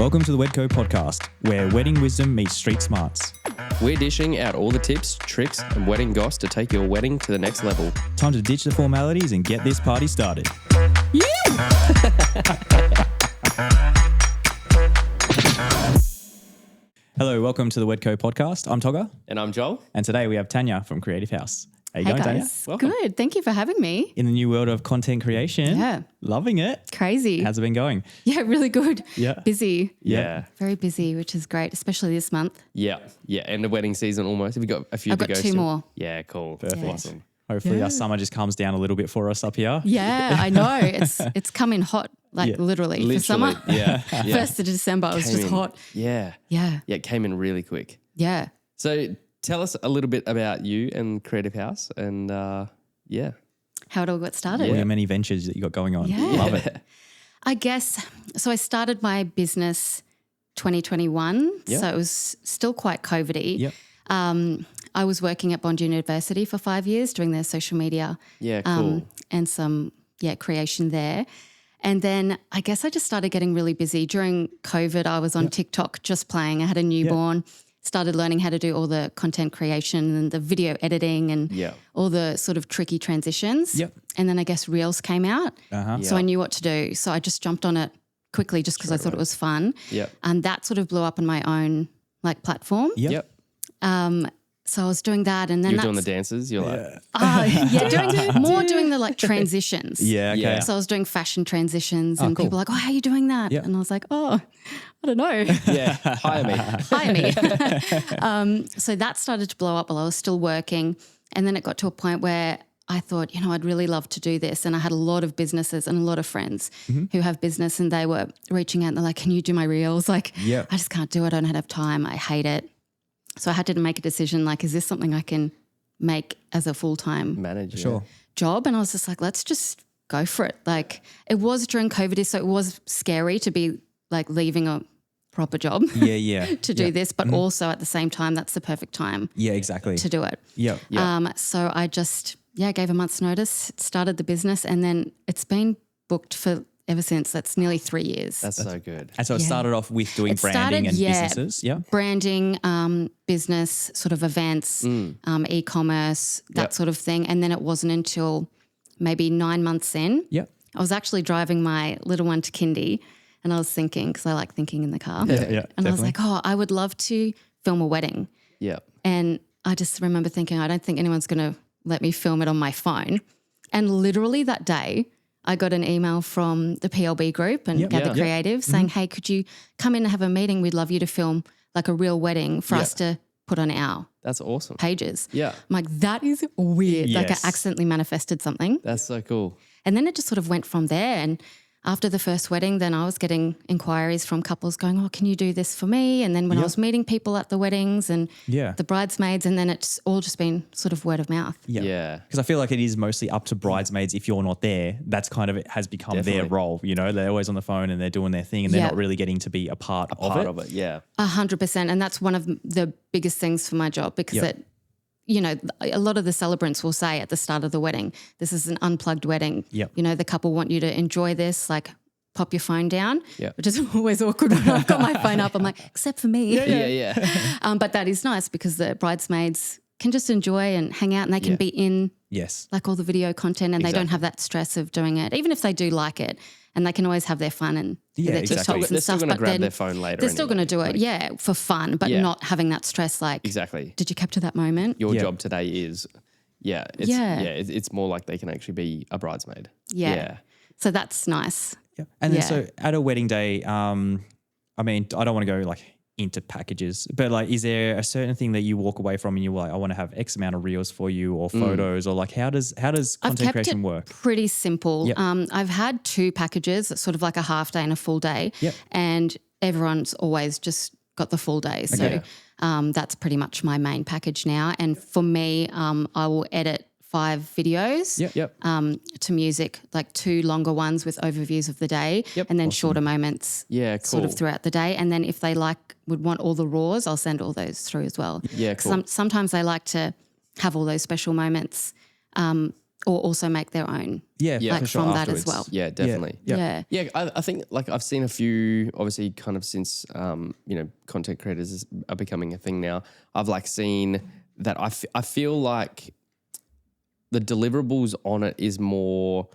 Welcome to the Wedco podcast, where wedding wisdom meets street smarts. We're dishing out all the tips, tricks, and wedding goss to take your wedding to the next level. Time to ditch the formalities and get this party started. Hello, welcome to the Wedco podcast. I'm Togger. And I'm Joel. And today we have Tanya from Creative House. How you Hey going, Tanya? guys, Welcome. good. Thank you for having me. In the new world of content creation. Yeah. Loving it. Crazy. How's it been going? Yeah, really good. Yeah. Busy. Yeah. Very busy, which is great, especially this month. Yeah. End of wedding season almost. Have you got a few I've to got go two still? more. Yeah, cool. Perfect. Awesome. Hopefully Yeah. our summer just comes down a little bit for us up here. Yeah, I know. It's come in hot, like literally. For summer. Yeah. 1st of December, it was Came just in. hot. Yeah. Yeah. Yeah, it came in really quick. Yeah. So tell us a little bit about you and Creative House and yeah. How it all got started. All your many ventures that you got going on. Yeah. Love it. I guess, so I started my business 2021, Yeah. so it was still quite COVID-y. Yep. I was working at Bond University for 5 years doing their social media Yeah, cool. and some creation there. And then I guess I just started getting really busy. During COVID, I was on TikTok just playing. I had a newborn, started learning how to do all the content creation and the video editing and all the sort of tricky transitions. Yep. And then I guess Reels came out. Uh-huh. So I knew what to do. So I just jumped on it quickly just because I thought it was fun. Yep. And that sort of blew up on my own like platform. Yep. So I was doing that and then You're doing the dances. You're like, doing the like transitions. Yeah, okay. Yeah. So I was doing fashion transitions and cool. people were like, oh, how are you doing that? Yep. And I was like, oh, I don't know. yeah, hire me. Hire me. So that started to blow up while I was still working. And then it got to a point where I thought, I'd really love to do this. And I had a lot of businesses and a lot of friends who have business and they were reaching out and they're like, can you do my Reels? Like, Yep. I just can't do it. I don't have time. I hate it. So I had to make a decision, like, is this something I can make as a full-time Manager. Sure. job? And I was just like, let's just go for it. Like it was during COVID, so it was scary to be like leaving a proper job Yeah. to do this, but also at the same time, that's the perfect time Yeah, exactly. to do it. Yep. So I just, gave a month's notice, started the business, and then it's been booked for ever since. That's nearly 3 years. That's so good. And so it started off with doing It branding started, and yeah. businesses. Yeah. Branding, business, sort of events, e-commerce, that sort of thing. And then it wasn't until maybe 9 months in, Yep. I was actually driving my little one to kindy and I was thinking, because I like thinking in the car. Yeah. And I was like, I would love to film a wedding. Yeah. And I just remember thinking, I don't think anyone's going to let me film it on my phone. And literally that day, I got an email from the PLB group and Gather Creative saying, hey, could you come in and have a meeting? We'd love you to film like a real wedding for us to put on our That's awesome. pages. Yeah. I'm like, that is weird. Like I Yes. accidentally manifested something. That's so cool. And then it just sort of went from there. And after the first wedding, then I was getting inquiries from couples going, oh, can you do this for me? And then when I was meeting people at the weddings and the bridesmaids, and then it's all just been sort of word of mouth. Yeah. Because I feel like it is mostly up to bridesmaids. If you're not there, that's kind of, it has become their Definitely. role. They're always on the phone and they're doing their thing and they're not really getting to be a part of Part it. of it. Yeah. 100%. And that's one of the biggest things for my job because a lot of the celebrants will say at the start of the wedding, this is an unplugged wedding. Yep. The couple want you to enjoy this, like pop your phone down, Yep. which is always awkward when I've got my phone up. I'm like, except for me. Yeah. But that is nice because the bridesmaids can just enjoy and hang out and they can be in Yes. like all the video content and they don't have that stress of doing it, even if they do like it, and they can always have their fun and do their exactly. TikToks They're and still stuff. going to But grab then their phone later. they're still going to do it, for fun, but Yeah. not having that stress like, Exactly. did you capture that moment? Your job today is, it's more like they can actually be a bridesmaid. Yeah. So that's nice. Yeah. And then Yeah. so at a wedding day, I mean, I don't want to go like into packages, but like, is there a certain thing that you walk away from and you're like, I want to have X amount of reels for you or photos or like, how does content creation work? Pretty simple. Yep. I've had 2 packages, sort of like a half day and a full day, Yep. and everyone's always just got the full day. So that's pretty much my main package now. And for me, I will edit 5 videos Yep. to music, like 2 longer ones with overviews of the day and then shorter moments sort of throughout the day. And then if they would want all the raws, I'll send all those through as well. Yeah, cool. Sometimes they like to have all those special moments or also make their own. Yeah, Yeah. Like for sure, from that as afterwards. well. Yeah, definitely. Yeah. Yeah, I think like I've seen a few, obviously, kind of since content creators are becoming a thing now. I've like seen that I feel like the deliverables on it is more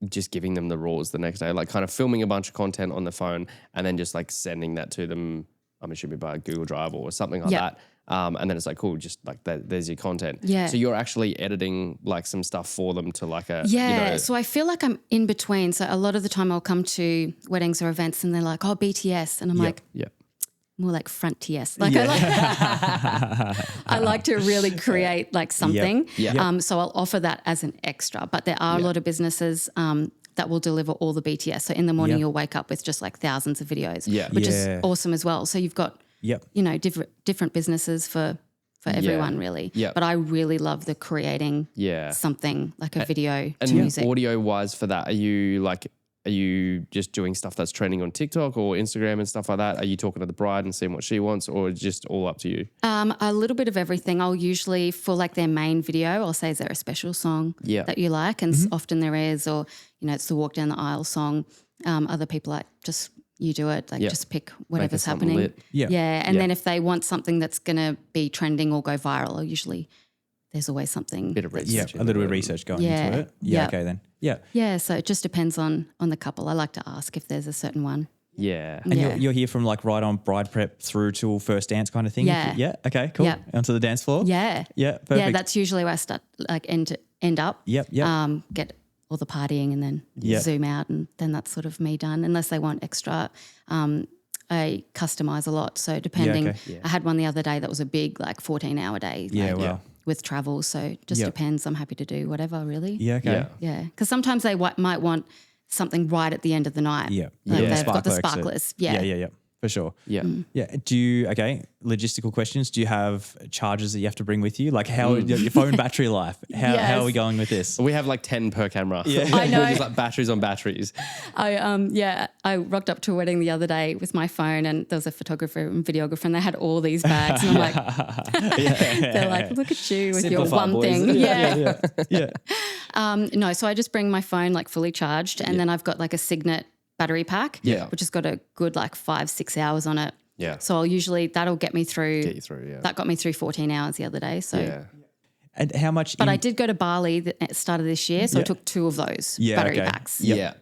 just giving them the raws the next day, like kind of filming a bunch of content on the phone and then just like sending that to them. I'm assuming by Google Drive or something like that. And then it's like, cool, just like that, there's your content. Yeah. So you're actually editing like some stuff for them to like a So I feel like I'm in between. So a lot of the time I'll come to weddings or events and they're like, oh, BTS. And I'm like, more like front TS. Like I like to really create like something. So I'll offer that as an extra. But there are a lot of businesses that will deliver all the BTS. So in the morning you'll wake up with just like thousands of videos, which is awesome as well. So you've got different businesses for everyone really. But I really love the creating something like a video to music. Audio wise for that, are you just doing stuff that's trending on TikTok or Instagram and stuff like that? Are you talking to the bride and seeing what she wants, or just all up to you? A little bit of everything. I'll usually, for like their main video, I'll say, is there a special song that you like? And often there is, or, it's the walk down the aisle song. Other people like, just you do it, like just pick whatever's happening. Lit. And then if they want something that's going to be trending or go viral, I'll usually, there's always something. Bit of research. A little bit of research going into it. Okay then. Yeah, so it just depends on the couple. I like to ask if there's a certain one. Yeah. And you're here from like right on bride prep through till first dance kind of thing? Yeah. Okay, cool. Yeah. Onto the dance floor? Yeah. Yeah, perfect. Yeah, that's usually where I start, like end up. Get all the partying and then zoom out, and then that's sort of me done, unless they want extra. I customize a lot. So depending, I had one the other day that was a big like 14-hour day. With travel. So it just depends. I'm happy to do whatever really. Yeah, okay. Yeah, because sometimes they might want something right at the end of the night. They've got the sparklers. Yeah, for sure. Yeah. Do you, logistical questions. Do you have chargers that you have to bring with you? Like how your phone battery life? How are we going with this? We have like 10 per camera. I know. We're just like batteries on batteries. I rocked up to a wedding the other day with my phone, and there was a photographer and videographer, and they had all these bags, and I'm like, they're like, look at you with your one boys. thing. No, so I just bring my phone like fully charged, and then I've got like a Signet battery pack, which has got a good like 5-6 hours on it. Yeah. So I'll usually, that'll get you through. Yeah. That got me through 14 hours the other day. So And how much? But I did go to Bali at the start of this year, so I took 2 of those battery packs. Yeah.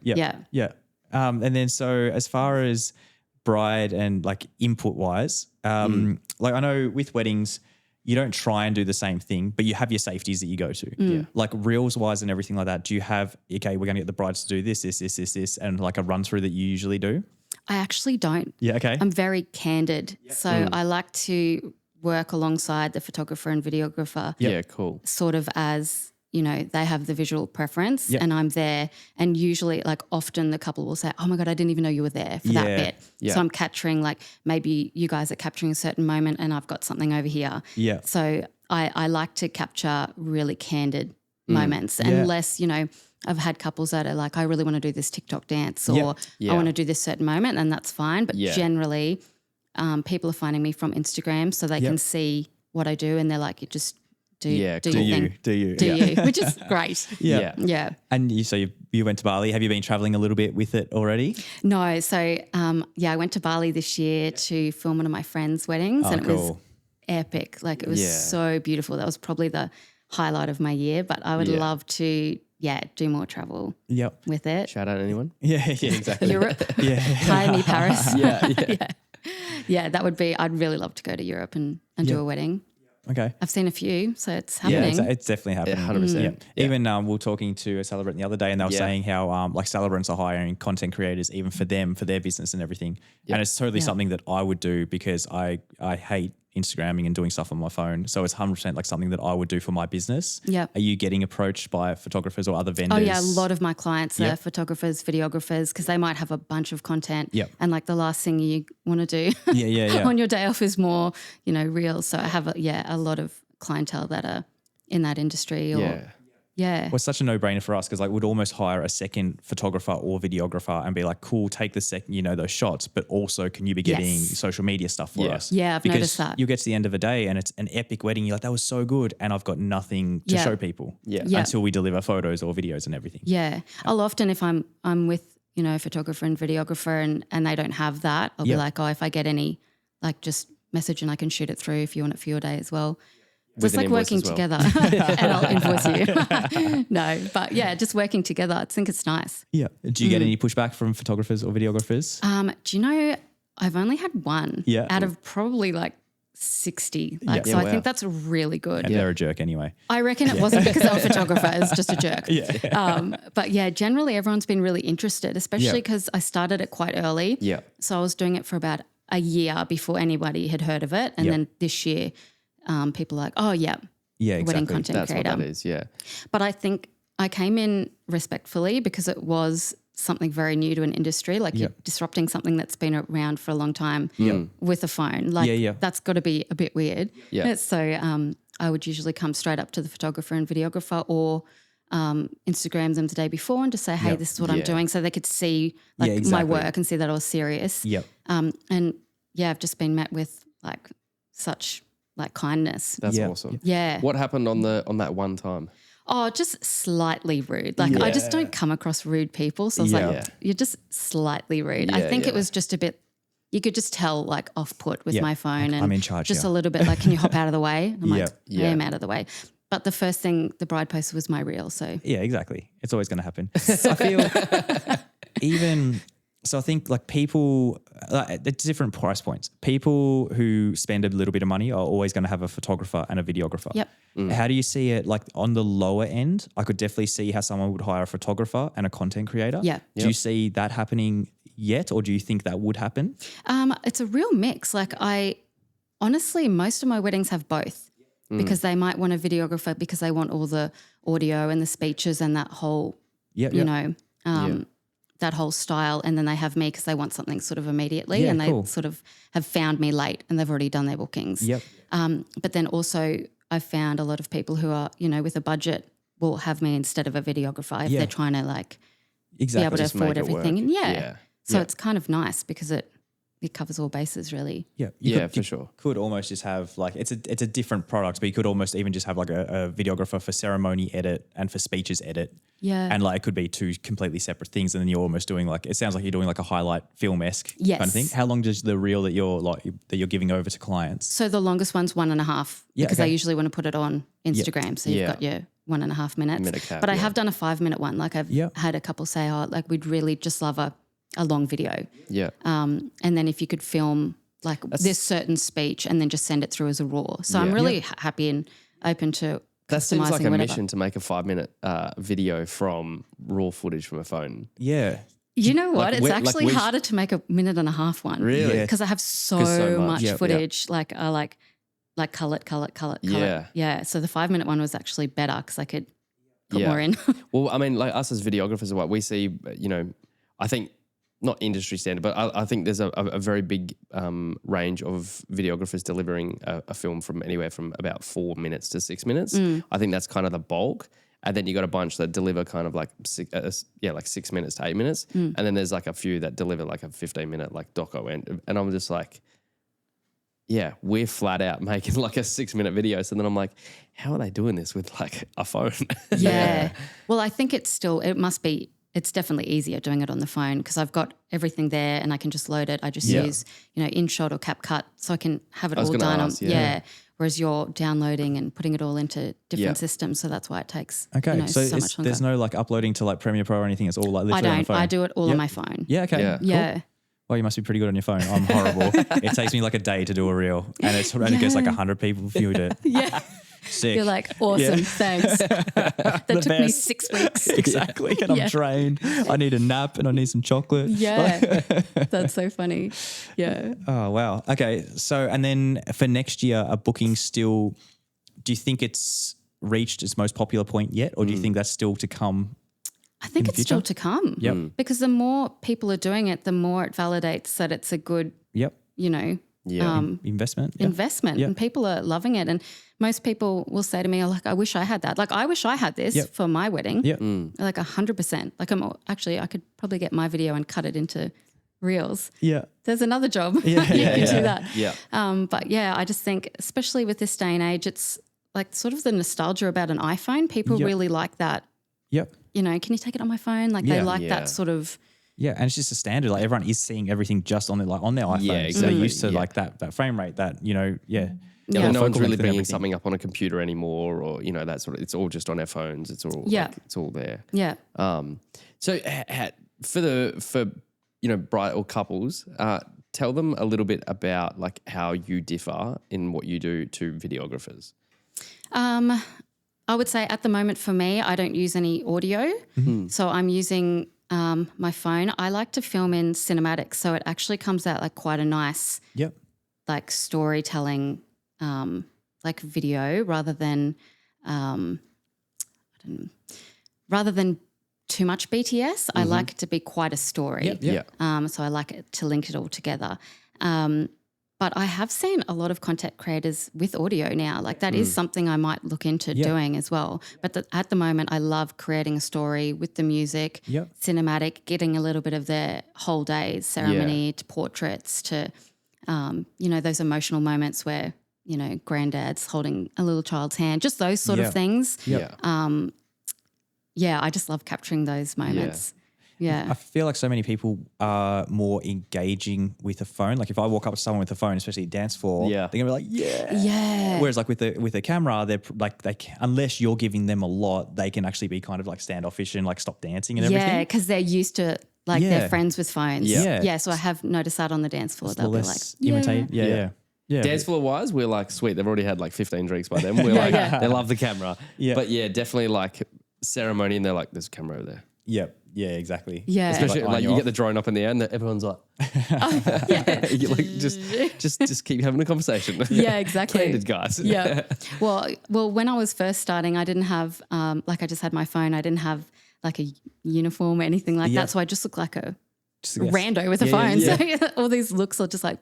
And then so as far as bride and like input wise, like I know with weddings, you don't try and do the same thing, but you have your safeties that you go to. Like reels wise and everything like that. Do you have, okay, we're going to get the brides to do this, and like a run through that you usually do? I actually don't. Yeah, okay. I'm very candid. So I like to work alongside the photographer and videographer. Yeah, cool. Sort of as, they have the visual preference and I'm there. And usually, like often the couple will say, oh my God, I didn't even know you were there for that bit. So I'm capturing, like maybe you guys are capturing a certain moment and I've got something over here. Yeah. So I like to capture really candid moments unless, I've had couples that are like, I really want to do this TikTok dance or I want to do this certain moment, and that's fine. But generally people are finding me from Instagram so they can see what I do, and they're like, you just do your thing. Do you, which is great. Yeah. And you went to Bali. Have you been traveling a little bit with it already? No. So, I went to Bali this year to film one of my friends' weddings and it was epic. Like it was so beautiful. That was probably the highlight of my year, but I would love to do more travel with it. Shout out anyone? Yeah, exactly. Europe. Hire me Paris. Yeah, that would be, I'd really love to go to Europe and do a wedding. Okay. I've seen a few, so it's happening. Yeah, it's definitely happening. 100%. Even we were talking to a celebrant the other day, and they were saying how like celebrants are hiring content creators even for them, for their business and everything. And it's totally something that I would do because I hate Instagramming and doing stuff on my phone. So it's 100% like something that I would do for my business. Yeah. Are you getting approached by photographers or other vendors? Oh yeah, a lot of my clients are photographers, videographers, because they might have a bunch of content. Yep. And like the last thing you want to do on your day off is more, reels. So I have a lot of clientele that are in that industry or Yeah. Well, it's such a no-brainer for us because like we'd almost hire a second photographer or videographer and be like, cool, take the second, those shots, but also can you be getting social media stuff for us? Yeah, I've noticed that. You get to the end of the day and it's an epic wedding. You're like, that was so good. And I've got nothing to show people until we deliver photos or videos and everything. Yeah. I'll often, if I'm with, a photographer and videographer and they don't have that, I'll be like, oh, if I get any, like just message and I can shoot it through if you want it for your day as well. So it's like working together and I'll invoice you. No, but yeah, just working together. I think it's nice. Yeah. Do you get any pushback from photographers or videographers? Do you know, I've only had one out of probably like 60. I think that's really good. And they're a jerk anyway. I reckon it wasn't because I'm a photographer. It's just a jerk. But yeah, generally everyone's been really interested, especially because I started it quite early. Yeah. So I was doing it for about a year before anybody had heard of it. And then this year, people are like, oh, exactly. Wedding content That's creator. what that is, yeah. But I think I came in respectfully because it was something very new to an industry, like you're disrupting something that's been around for a long time with a phone. Like that's got to be a bit weird. Yeah. So I would usually come straight up to the photographer and videographer or Instagram them the day before and just say, hey, this is what I'm doing, so they could see like my work and see that I was serious. Yep. And I've just been met with like such like kindness. That's awesome. Yeah. What happened on that one time? Oh, just slightly rude. Like I just don't come across rude people. So I was like, you're just slightly rude. I think it was just a bit, you could just tell like off-put with my phone. Like, and I'm in charge. Just a little bit like, can you hop out of the way? And I'm like, I am out of the way. But the first thing the bride posted was my reel. So yeah, exactly. It's always going to happen. I feel so I think like people, it's different price points. People who spend a little bit of money are always going to have a photographer and a videographer. Yep. How do you see it like on the lower end? I could definitely see how someone would hire a photographer and a content creator. Yeah. Do you see that happening yet, or do you think that would happen? It's a real mix. Like honestly, most of my weddings have both because they might want a videographer because they want all the audio and the speeches and that whole, that whole style, and then they have me because they want something sort of immediately and they sort of have found me late and they've already done their bookings. Yep. But then also I've found a lot of people who are, with a budget will have me instead of a videographer if they're trying to like be able to afford everything. And so it's kind of nice because it covers all bases really. Yeah. For sure. Could almost just have like, it's a different product, but you could almost even just have like a videographer for ceremony edit and for speeches edit. Yeah. And like it could be two completely separate things. And then you're almost doing like, it sounds like you're doing like a highlight film-esque kind of thing. How long does the reel that you're giving over to clients? So the longest one's 1.5 because I usually want to put it on Instagram. So you've got your 1.5 minutes. But I have done a 5-minute one. Like I've had a couple say, oh, like we'd really just love a long video. Yeah. And then if you could film like this certain speech and then just send it through as a raw. So I'm really happy and open to that seems like a whatever. mission to make a 5-minute video from raw footage from a phone. Yeah. You know what? Like it's actually harder to make a 1.5 one. Really? Because I have so much footage. Like I like cull it. Yeah. Yeah. So the 5-minute one was actually better because I could put more in. Well, I mean, like us as videographers, what we see, I think not industry standard, but I think there's a very big range of videographers delivering a film from anywhere from about 4 minutes to 6 minutes. I think that's kind of the bulk. And then you got a bunch that deliver kind of like 6 minutes to 8 minutes. And then there's like a few that deliver like a 15-minute like doco. And I'm just like, yeah, we're flat out making like a 6-minute video. So then I'm like, how are they doing this with like a phone? Yeah. Well, I think it's definitely easier doing it on the phone because I've got everything there and I can just load it. I just use, InShot or CapCut so I can have it all done. Whereas you're downloading and putting it all into different systems. So that's why it takes so much longer. There's no like uploading to like Premiere Pro or anything. It's all like literally on the phone. I do it all on my phone. Yeah, okay. Yeah. Cool. Well, you must be pretty good on your phone. I'm horrible. It takes me like a day to do a reel and it only gets like 100 people viewed it. Yeah. Sick. You're like, awesome, thanks. That took me 6 weeks. Exactly. And I'm drained. I need a nap and I need some chocolate. Yeah. That's so funny. Yeah. Oh, wow. Okay. So, and then for next year, are bookings still, do you think it's reached its most popular point yet? Or do you think that's still to come? I think it's still to come. Yep. Because the more people are doing it, the more it validates that it's a good, investment. and people are loving it. And most people will say to me, like, I wish I had that. Like, I wish I had this for my wedding. Like 100%. Like I could probably get my video and cut it into reels. There's another job. You can do that. But yeah, I just think, especially with this day and age, it's like sort of the nostalgia about an iPhone. People really like that. You know, can you take it on my phone? Like they like that sort of. Yeah, and it's just a standard. Like everyone is seeing everything just on their iPhone. Yeah, exactly. So they're used to like that frame rate. That no one's really bringing something up on a computer anymore, or that sort of. It's all just on our phones. It's all it's all there. Yeah. So for bride or couples, tell them a little bit about like how you differ in what you do to videographers. I would say at the moment for me, I don't use any audio, so I'm using my phone. I like to film in cinematics, so it actually comes out like quite a nice, like storytelling, like video rather than too much BTS. I like it to be quite a story. So I like it to link it all together. But I have seen a lot of content creators with audio now. Like that is something I might look into doing as well. But at the moment, I love creating a story with the music, cinematic, getting a little bit of their whole day's ceremony to portraits to, those emotional moments where, granddad's holding a little child's hand, just those sort of things. I just love capturing those moments. Yeah. I feel like so many people are more engaging with a phone. Like if I walk up to someone with a phone, especially at dance floor, they're gonna be like, yeah. Whereas like with a camera, they're like unless you're giving them a lot, they can actually be kind of like standoffish and like stop dancing and everything. Yeah, because they're used to like their friends with phones. Yeah. So I have noticed that on the dance floor. They'll be like, imitate. Yeah. Dance floor wise, we're like, sweet. They've already had like 15 drinks by then. We're like, they love the camera. But definitely like ceremony, and they're like, there's a camera over there. Yeah, exactly. Yeah. Especially like you get the drone up in the air and everyone's like, you like just keep having a conversation. Yeah, exactly. Candid guys. Yeah. Well, when I was first starting, I didn't have I just had my phone. I didn't have like a uniform or anything like that. So I just looked like a rando with a phone. So all these looks are just like,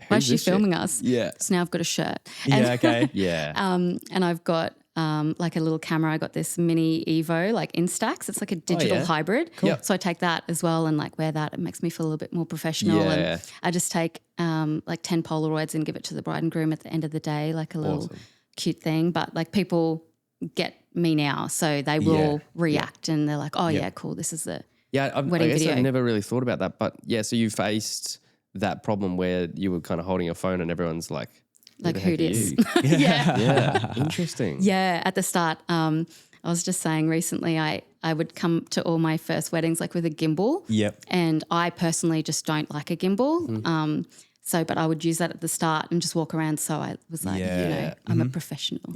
why is she filming us? Yeah. So now I've got a shirt. Okay. And I've got like a little camera. I got this mini Evo, like Instax. It's like a digital hybrid. Cool. So I take that as well and like wear that. It makes me feel a little bit more professional. And I just take like 10 Polaroids and give it to the bride and groom at the end of the day, like a little cute thing. But like people get me now, so they will react and they're like, oh yeah, cool. This is the wedding video. I've never really thought about that. But so you faced that problem where you were kind of holding a phone and everyone's like who it is. Yeah. Interesting. Yeah. At the start, I was just saying recently I would come to all my first weddings like with a gimbal. And I personally just don't like a gimbal. But I would use that at the start and just walk around. So I was like, I'm a professional.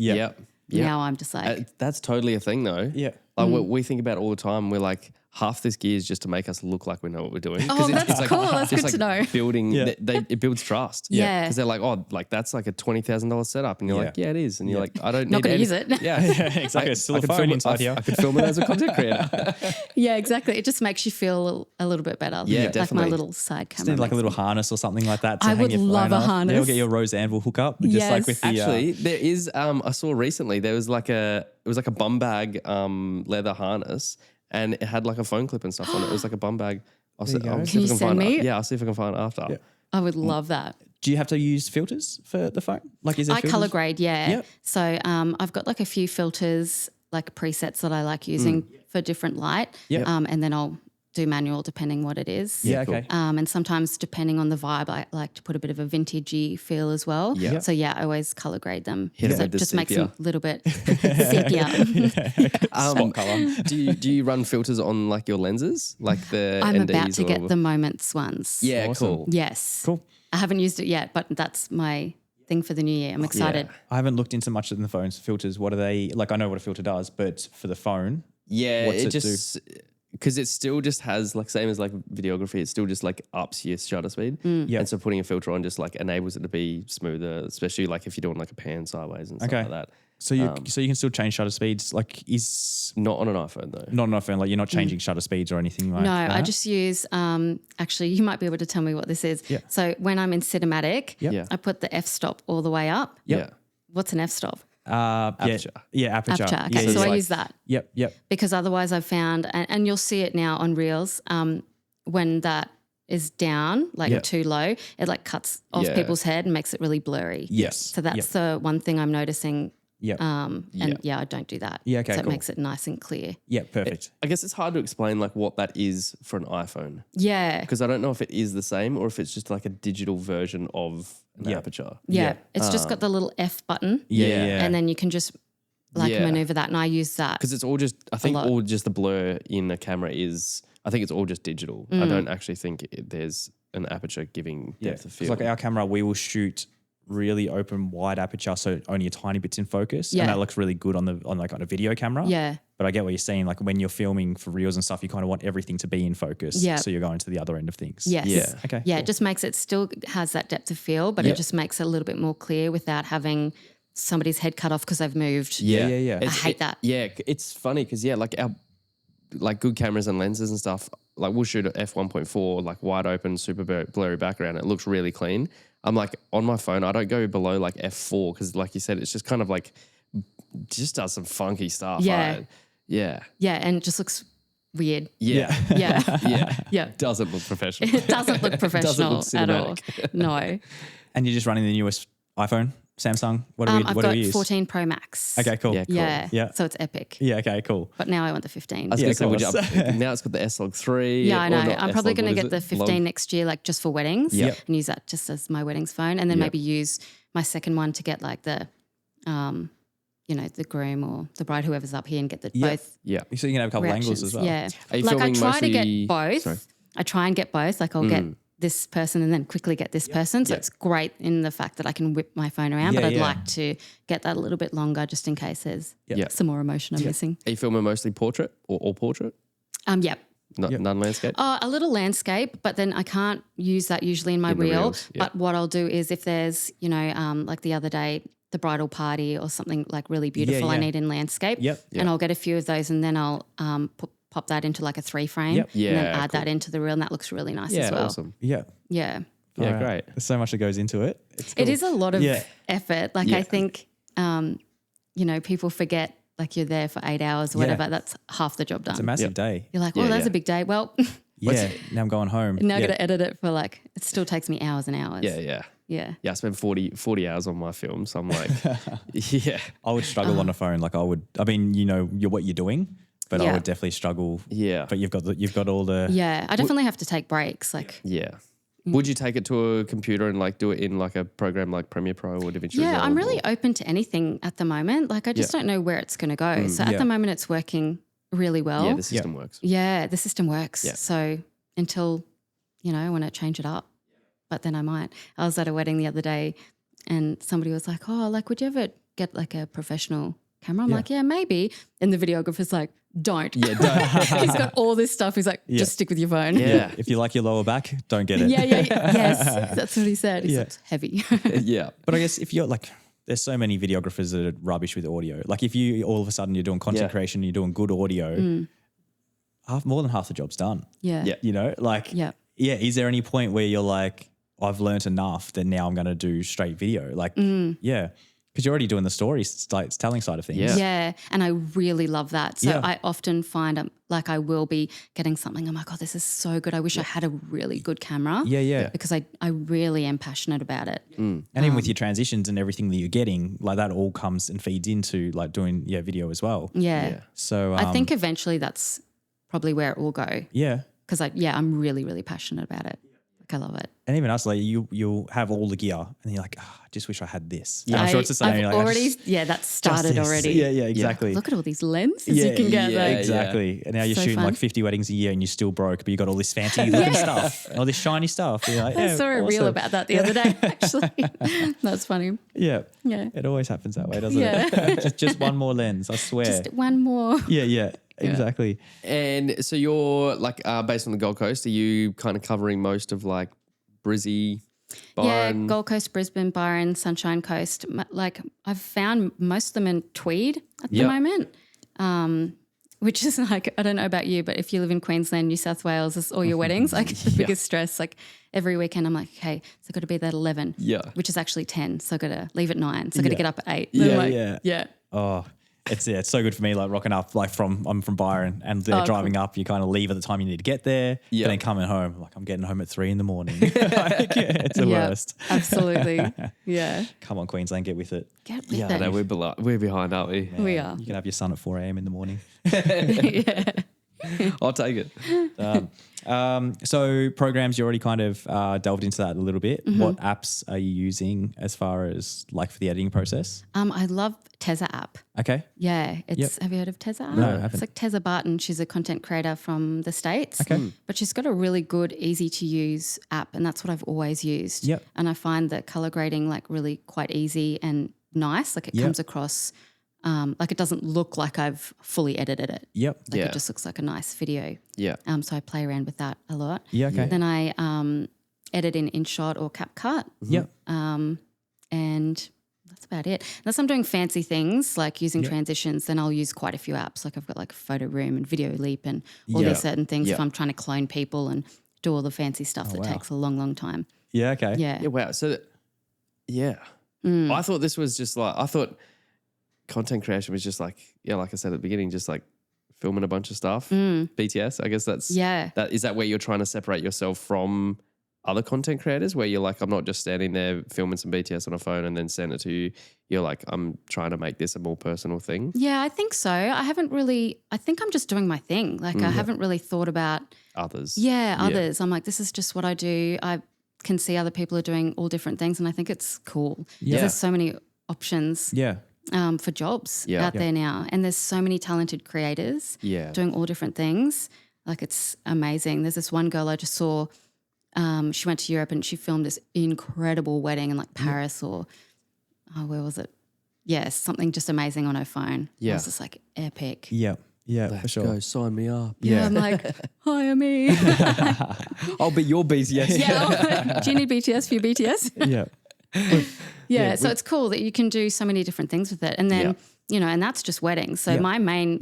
Now I'm just like. That's totally a thing though. Yeah. Like what we think about all the time, we're like, half this gear is just to make us look like we know what we're doing. Oh, that's cool. That's good like to know. Building, it builds trust. Yeah. Because they're like, oh, like that's like a $20,000 setup. And you're like, yeah, it is. And you're like, I don't not need going to use it. Yeah. Exactly. It's still a phone inside here. I could film it as a content creator. Yeah, exactly. It just makes you feel a little bit better. Yeah, like definitely. my little side camera. Just need like a little harness or something like that to I hang would your love phone a off. harness. You'll get your rose anvil hookup. Yes. Like with the, Actually, there is, I saw recently, there was like it was like a bum bag leather harness. And it had like a phone clip and stuff on it. It was like a bum bag. I'll see if I can find it. Yeah, I'll see if I can find it after. Yeah. I would love that. Do you have to use filters for the phone? Like, is there filters? color grade, yeah. Yep. So I've got like a few filters, like presets that I like using for different light. And then I'll do manual depending what it is. Yeah, okay. And sometimes depending on the vibe, I like to put a bit of a vintagey feel as well. Yeah. So I always color grade them. Hit so it just makes sepia. them a little bit sepia. Spot color. Do you run filters on like your lenses, like the I'm NDs about to get the Moments ones. Yeah, Awesome. cool. Yes. Cool. I haven't used it yet, but that's my thing for the new year. I'm excited. Yeah. I haven't looked into much in the phone's filters. What are they like? I know what a filter does, but for the phone, Yeah, what's it it just because it still just has like same as like videography, it still just like ups your shutter speed. Yeah. And so putting a filter on just like enables it to be smoother, especially like if you're doing like a pan sideways and stuff like that. So you can still change shutter speeds. Like Not on an iPhone though. not on an iPhone. Like you're not changing shutter speeds or anything like No, that. I just use, actually, you might be able to tell me what this is. Yeah. So when I'm in cinematic, Yeah. I put the f-stop all the way up. Yeah. What's an f-stop? Aperture. Yeah, aperture. Aperture. Okay, Yeah, so I like- use that Yep. because otherwise I've found, and you'll see it now on Reels, when that is down, like Yeah. too low, it like cuts off Yeah. people's head and makes it really blurry. Yes. So that's the one thing I'm noticing. Yep. And I don't do that. Yeah, okay, So it cool. makes it nice and clear. Yeah, perfect. I guess it's hard to explain like what that is for an iPhone Yeah. because I don't know if it is the same or if it's just like a digital version of an aperture. Yeah. It's just got the little F button. Yeah. And then you can just like Yeah. maneuver that. And I use that. Because it's all just, I think lot. all just the blur in a camera is, I think it's all just digital. I don't actually think there's an aperture giving depth of 'Cause field. like our camera, we will shoot really open wide aperture, so only a tiny bit's in focus, Yeah. and that looks really good on a video camera. Yeah. But I get what you're saying. Like when you're filming for reels and stuff, you kind of want everything to be in focus. Yeah. So you're going to the other end of things. Yes. Yeah. Okay. Yeah. cool. It just makes it still has that depth of field, but it just makes it a little bit more clear without having somebody's head cut off because they've moved. Yeah. I hate that. Yeah, it's funny because like our like good cameras and lenses and stuff, like we'll shoot at f1.4, like wide open, super blurry background. It looks really clean. I'm like on my phone, I don't go below like f4 because, like you said, it's just kind of like just does some funky stuff. Yeah. Yeah. Yeah. And it just looks weird. Yeah. Yeah. Yeah. Yeah. Doesn't look professional. It doesn't look professional at all. No. And you're just running the newest iPhone, Samsung. What do we? I've What do got we use? 14 Pro Max. Okay. Cool. Yeah, cool. Yeah. Yeah. So it's epic. Yeah. Okay. Cool. But now I want the 15. I was Yeah, going to say, of would you course. now it's got the S-Log 3. Yeah, I or know. not I'm probably S-Log, going to what get is the it? 15 next year, like just for weddings. Yep. And use that just as my weddings phone. And then maybe use my second one to get like the, the groom or the bride, whoever's up here, and get the both Yeah. So you can have a couple angles reactions. as well. Yeah. Are you Like I filming try to mostly- get both. Sorry. I try and get both. Like I'll get this person and then quickly get this person. So it's great in the fact that I can whip my phone around, Yeah, but I'd yeah. like to get that a little bit longer just in case there's Yeah. some more emotion I'm missing. Are you filming mostly portrait or all portrait? Yep. None landscape? A little landscape, but then I can't use that usually in my the reel. reels, yeah. But what I'll do is if there's, like the other day, the bridal party or something like really beautiful I yeah. need in landscape. Yep. And I'll get a few of those and then I'll pop that into like a 3 frame Yep. and then Yeah, add that into the reel and that looks really nice Yeah, as well. awesome. Yeah. Yeah. Yeah, All right. great. There's so much that goes into it. It's It cool. is a lot of Yeah. effort. Like Yeah. I think, people forget like you're there for 8 hours or Yeah. whatever. That's half the job done. It's a massive day. You're like, Yeah, that's yeah. a big day. Well, Yeah. Now I'm going home. now I yeah. got to edit it for like, it still takes me hours and hours. Yeah, yeah. Yeah. Yeah, I spend 40 hours on my film, so I'm like, yeah. I would struggle on a phone. Like what you're doing, but I Yeah. would definitely struggle. Yeah. But you've got all the. Yeah. I definitely have to take breaks. Like, Yeah. Would you take it to a computer and like do it in like a program like Premiere Pro or DaVinci yeah, Resolve I'm really or- open to anything at the moment. Like, I just don't know where it's going to go. So at yeah. the moment, it's working really well. Yeah, the system works. Yeah, the system works. Yeah. So until, I want to change it up, but then I might. I was at a wedding the other day and somebody was like, oh, like, would you ever get like a professional camera? I'm like, yeah, maybe. And the videographer's like, don't. Yeah, don't. He's got all this stuff. He's like, just stick with your phone. Yeah. If you like your lower back, don't get it. yeah. Yes, that's what he said. He's Yeah. like, it's heavy. Yeah. But I guess if you're like, there's so many videographers that are rubbish with audio. Like if you all of a sudden you're doing content Yeah. creation, you're doing good audio, more than half the job's done. Yeah. Yeah. Yeah. Is there any point where you're like, I've learned enough that now I'm going to do straight video? Like, yeah. Because you're already doing the storytelling side of things. Yeah. Yeah. And I really love that. So Yeah. I often find like I will be getting something. I'm like, oh, this is so good. I wish I had a really good camera. Yeah. Because I really am passionate about it. And even with your transitions and everything that you're getting, like that all comes and feeds into like doing video as well. Yeah. Yeah. So I think eventually that's probably where it will go. yeah. Because I'm really, really passionate about it. Like I love it. And even us, like you'll have all the gear and you're like, I just wish I had this. And I'm I- sure it's the same. I've You're like, already, that started this. already. Yeah, exactly. Look at all these lenses you can get. yeah, like, Exactly. And now you're So shooting fun. like 50 weddings a year and you're still broke, but you got all this fancy looking stuff, all this shiny stuff. And you're like, I saw a reel awesome. about that the other day, actually. That's funny. Yeah. Yeah. It always happens that way, doesn't Yeah. it? just one more lens, I swear. Just one more. Yeah. exactly. And so you're like based on the Gold Coast, are you kind of covering most of like Brizzy, Byron? Yeah, Gold Coast, Brisbane, Byron, Sunshine Coast. Like I've found most of them in Tweed at the moment, which is like, I don't know about you, but if you live in Queensland, New South Wales, it's all your weddings, like the biggest stress. Like every weekend I'm like, okay, so I've got to be there at 11, which is actually 10. So I've got to leave at 9. So I've got to get up at 8. Yeah. Oh, it's so good for me, like rocking up, like I'm from Byron and they're driving up, you kind of leave at the time you need to get there, but then coming home, like I'm getting home at 3 a.m. Like, it's the worst. Absolutely. Yeah. Come on, Queensland, get with it. Get with it. No, we're behind, aren't we? We are. You can have your son at 4 a.m. in the morning. Yeah. I'll take it. So programs, you already kind of delved into that a little bit. What apps are you using as far as like for the editing process? I love Tezza app. Okay. Yeah. Have you heard of Tezza app? No, I haven't. It's like Tezza Barton. She's a content creator from the States. Okay. But she's got a really good, easy to use app, and that's what I've always used. Yep. And I find the color grading like really quite easy and nice. Like it comes across like it doesn't look like I've fully edited it. Yep. Like it just looks like a nice video. Yeah. So I play around with that a lot. Yeah. Okay. Then I edit in InShot or CapCut. Yep. And that's about it. Unless I'm doing fancy things like using transitions, then I'll use quite a few apps. Like I've got like Photo Room and Video Leap and all these certain things if I'm trying to clone people and do all the fancy stuff that takes a long, long time. Yeah. Okay. Yeah. Yeah. Wow. So, I thought this was just like, I thought content creation was just like, like I said at the beginning, just like filming a bunch of stuff. BTS, I guess is that where you're trying to separate yourself from other content creators, where you're like, I'm not just standing there filming some BTS on a phone and then send it to you. You're like, I'm trying to make this a more personal thing. Yeah, I think so. I think I'm just doing my thing. Like I haven't really thought about others. Yeah, others. I'm like, this is just what I do. I can see other people are doing all different things and I think it's cool. Yeah. There's so many options. Yeah. For jobs out there now. And there's so many talented creators doing all different things. Like it's amazing. There's this one girl I just saw, she went to Europe and she filmed this incredible wedding in like Paris or, where was it? Yes, something just amazing on her phone. Yeah. It was just like epic. Yeah. Yeah, for sure. Go, sign me up. Yeah, I'm like, hire me. I'll be your BTS. Yeah. Do you need BTS for your BTS? Yeah. Yeah, so it's cool that you can do so many different things with it. And then, and that's just weddings. So my main,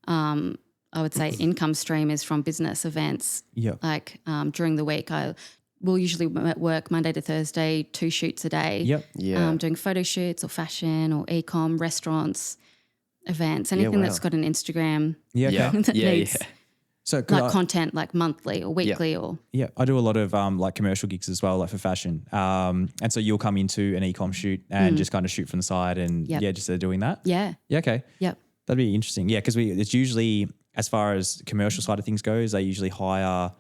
I would say income stream is from business events. Yeah. Like during the week, I will usually work Monday to Thursday, 2 shoots a day. Yep. Yeah. Doing photo shoots or fashion or e-com, restaurants, events, anything that's got an Instagram Yeah. Okay. that needs So like content like monthly or weekly or I do a lot of like commercial gigs as well, like for fashion. And so you'll come into an e-com shoot and just kind of shoot from the side and just doing that. Yeah. Yeah. Okay. Yep. That'd be interesting. Yeah. Cause it's usually, as far as commercial side of things goes, they usually hire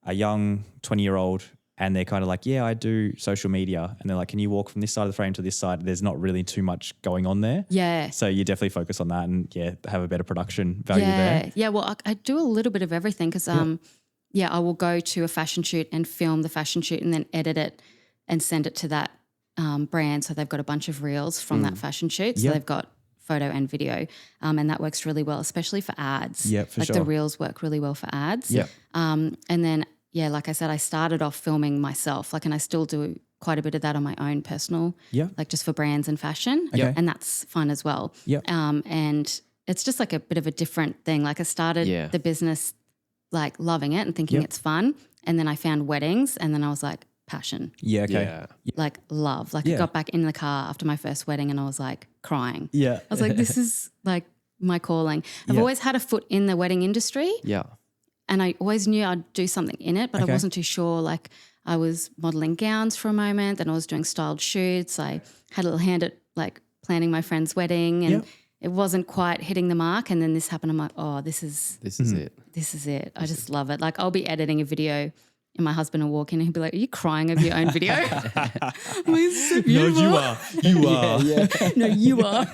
a young 20-year-old and they're kind of like, I do social media. And they're like, can you walk from this side of the frame to this side? There's not really too much going on there. Yeah. So you definitely focus on that and have a better production value there. Yeah. Well, I do a little bit of everything because I will go to a fashion shoot and film the fashion shoot and then edit it and send it to that brand. So they've got a bunch of reels from that fashion shoot. So they've got photo and video and that works really well, especially for ads. Yeah, for like sure. the reels work really well for ads. Yeah. And then, like I said, I started off filming myself, and I still do quite a bit of that on my own personal, like just for brands and fashion. Okay. And that's fun as well. Yeah. And it's just like a bit of a different thing. Like I started the business like loving it and thinking it's fun. And then I found weddings and then I was like, passion. Yeah. Okay. Yeah. Like love. Like I got back in the car after my first wedding and I was like crying. Yeah. I was like, this is like my calling. I've always had a foot in the wedding industry. Yeah. And I always knew I'd do something in it, but I wasn't too sure. Like I was modeling gowns for a moment, then I was doing styled shoots. I had a little hand at like planning my friend's wedding and it wasn't quite hitting the mark. And then this happened. I'm like, oh, this is it. This is it. I just love it. Like I'll be editing a video and my husband will walk in and he'll be like, are you crying over your own video? I'm like, this is so beautiful. No, you are. You are. No, you are.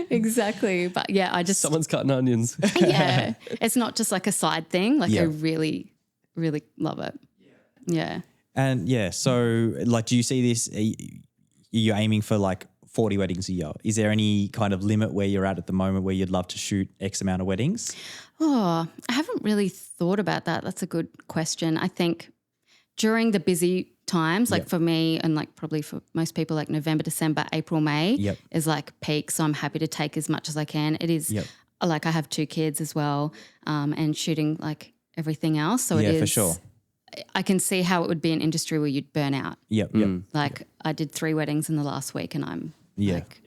Exactly. But I just. Someone's cutting onions. It's not just like a side thing. Like I really, really love it. Yeah. And so like, do you see this, you're aiming for like 40 weddings a year. Is there any kind of limit where you're at the moment where you'd love to shoot X amount of weddings? Oh, I haven't really thought about that. That's a good question. I think during the busy times, like for me and like probably for most people, like November, December, April, May is like peak. So I'm happy to take as much as I can. It is like I have 2 kids as well, and shooting like everything else. So it is. For sure. I can see how it would be an industry where you'd burn out. Like I did 3 weddings in the last week and I'm like,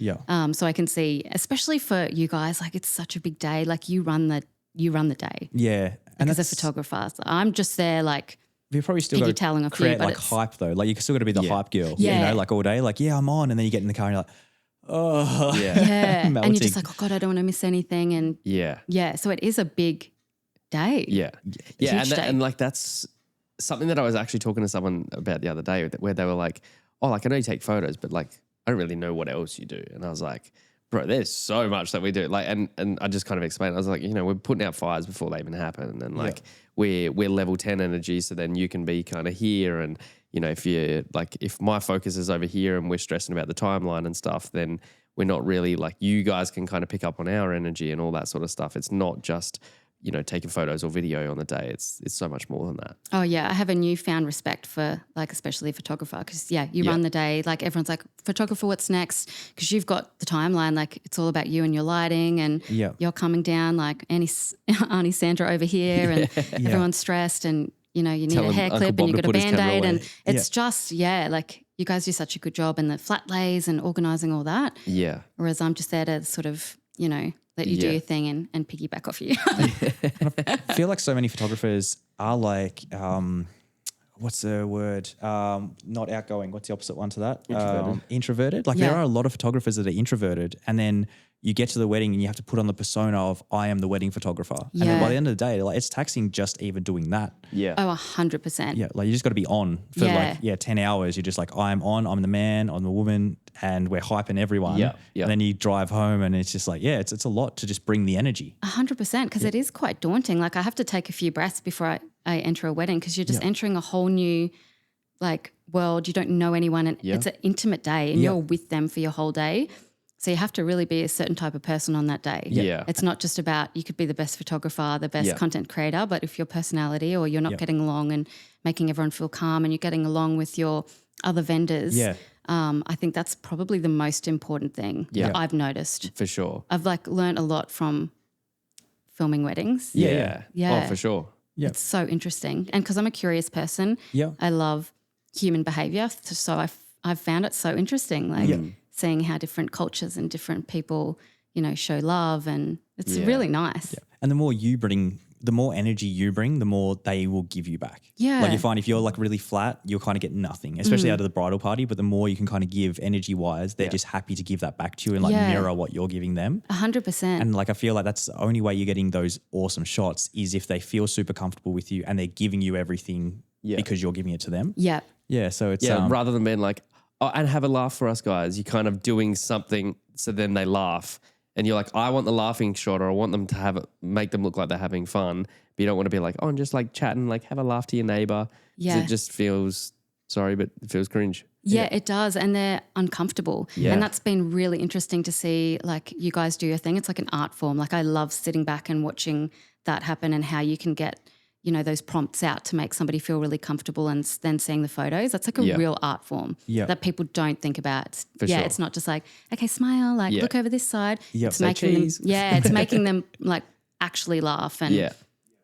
so I can see, especially for you guys, like it's such a big day. Like you run the day. Yeah. And as a photographer, so I'm just there like you're probably still got to create like hype though. Like you still got to be the hype girl, you know, like all day, like, I'm on. And then you get in the car and you're like, oh, and you're just like, oh God, I don't want to miss anything. And so it is a big day. And like that's something that I was actually talking to someone about the other day where they were like, oh, like I know you take photos, but like I don't really know what else you do. And I was like, bro, there's so much that we do. Like, and I just kind of explained, I was like, you know, we're putting out fires before they even happen. And like we're level 10 energy. So then you can be kind of here. And, you know, if my focus is over here and we're stressing about the timeline and stuff, then we're not really like, you guys can kind of pick up on our energy and all that sort of stuff. It's not just, you know, taking photos or video on the day. It's so much more than that. Oh yeah. I have a newfound respect for like, especially photographer. Cause you run the day, like everyone's like, photographer, what's next? Cause you've got the timeline, like it's all about you and your lighting and you're coming down like Auntie Sandra over here and everyone's stressed and, you know, you need a hair clip and you've got a Band-Aid and it's just, like you guys do such a good job in the flat lays and organising all that. Yeah. Whereas I'm just there to sort of, you know, let you do your thing and piggyback off you. I feel like so many photographers are like, what's the word? Not outgoing. What's the opposite one to that? Introverted. Like there are a lot of photographers that are introverted and then you get to the wedding and you have to put on the persona of I am the wedding photographer. And then by the end of the day, like it's taxing just even doing that. Yeah. Oh, 100%. Yeah. Like you just got to be on for 10 hours. You're just like, I'm on, I'm the man, I'm the woman and we're hyping everyone. Yeah. And then you drive home and it's just like, it's a lot to just bring the energy. 100% because it is quite daunting. Like I have to take a few breaths before I enter a wedding because you're just entering a whole new like world. You don't know anyone and it's an intimate day and you're with them for your whole day. So you have to really be a certain type of person on that day. Yeah. It's not just about you could be the best photographer, the best content creator, but if your personality or you're not getting along and making everyone feel calm and you're getting along with your other vendors, I think that's probably the most important thing that I've noticed. For sure. I've like learned a lot from filming weddings. Yeah. Oh, for sure. Yeah. It's so interesting. And because I'm a curious person, I love human behavior. So I've found it so interesting. Like seeing how different cultures and different people, you know, show love and it's really nice. Yeah. And the more you bring, the more energy you bring, the more they will give you back. Yeah. Like you find if you're like really flat, you'll kind of get nothing, especially out of the bridal party. But the more you can kind of give energy wise, they're just happy to give that back to you and like mirror what you're giving them. 100%. And like, I feel like that's the only way you're getting those awesome shots is if they feel super comfortable with you and they're giving you everything because you're giving it to them. Yeah. Yeah. So it's rather than being like, oh, and have a laugh for us guys. You're kind of doing something so then they laugh. And you're like, I want the laughing shot or I want them to make them look like they're having fun. But you don't want to be like, oh, and just like chatting, like have a laugh to your neighbor. Yeah. It just feels, sorry, but it feels cringe. Yeah, it does. And they're uncomfortable. Yeah. And that's been really interesting to see, like you guys do your thing. It's like an art form. Like I love sitting back and watching that happen and how you can get, you know, those prompts out to make somebody feel really comfortable and then seeing the photos. That's like a real art form that people don't think about. For sure. It's not just like, okay, smile, like look over this side. It's say making cheese. them, it's making them like actually laugh and,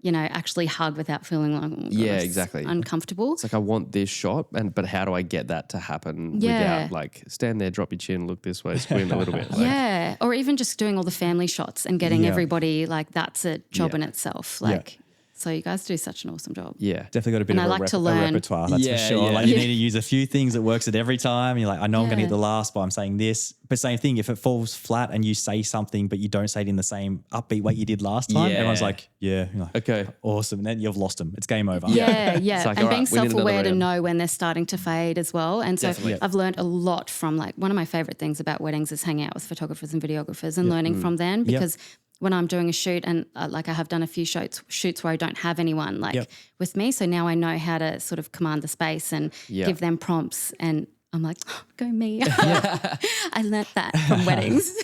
you know, actually hug without feeling like, oh God, exactly. uncomfortable. It's like I want this shot, but how do I get that to happen without like stand there, drop your chin, look this way, squint a little bit. Like, or even just doing all the family shots and getting everybody like that's a job in itself. Like. So you guys do such an awesome job. Yeah. Definitely got a bit and of I like to learn. a repertoire, that's for sure. Yeah. Like you need to use a few things that works at every time. You're like, I know I'm going to get the last, but I'm saying this. But same thing, if it falls flat and you say something, but you don't say it in the same upbeat way you did last time, everyone's like, you're like, okay, awesome. And then you've lost them. It's game over. Yeah. Like, and being self-aware to know when they're starting to fade as well. And so I've learned a lot from like, one of my favorite things about weddings is hanging out with photographers and videographers and learning from them because when I'm doing a shoot and like I have done a few shoots where I don't have anyone like with me. So now I know how to sort of command the space and give them prompts and I'm like, oh, go me. I learnt that from weddings.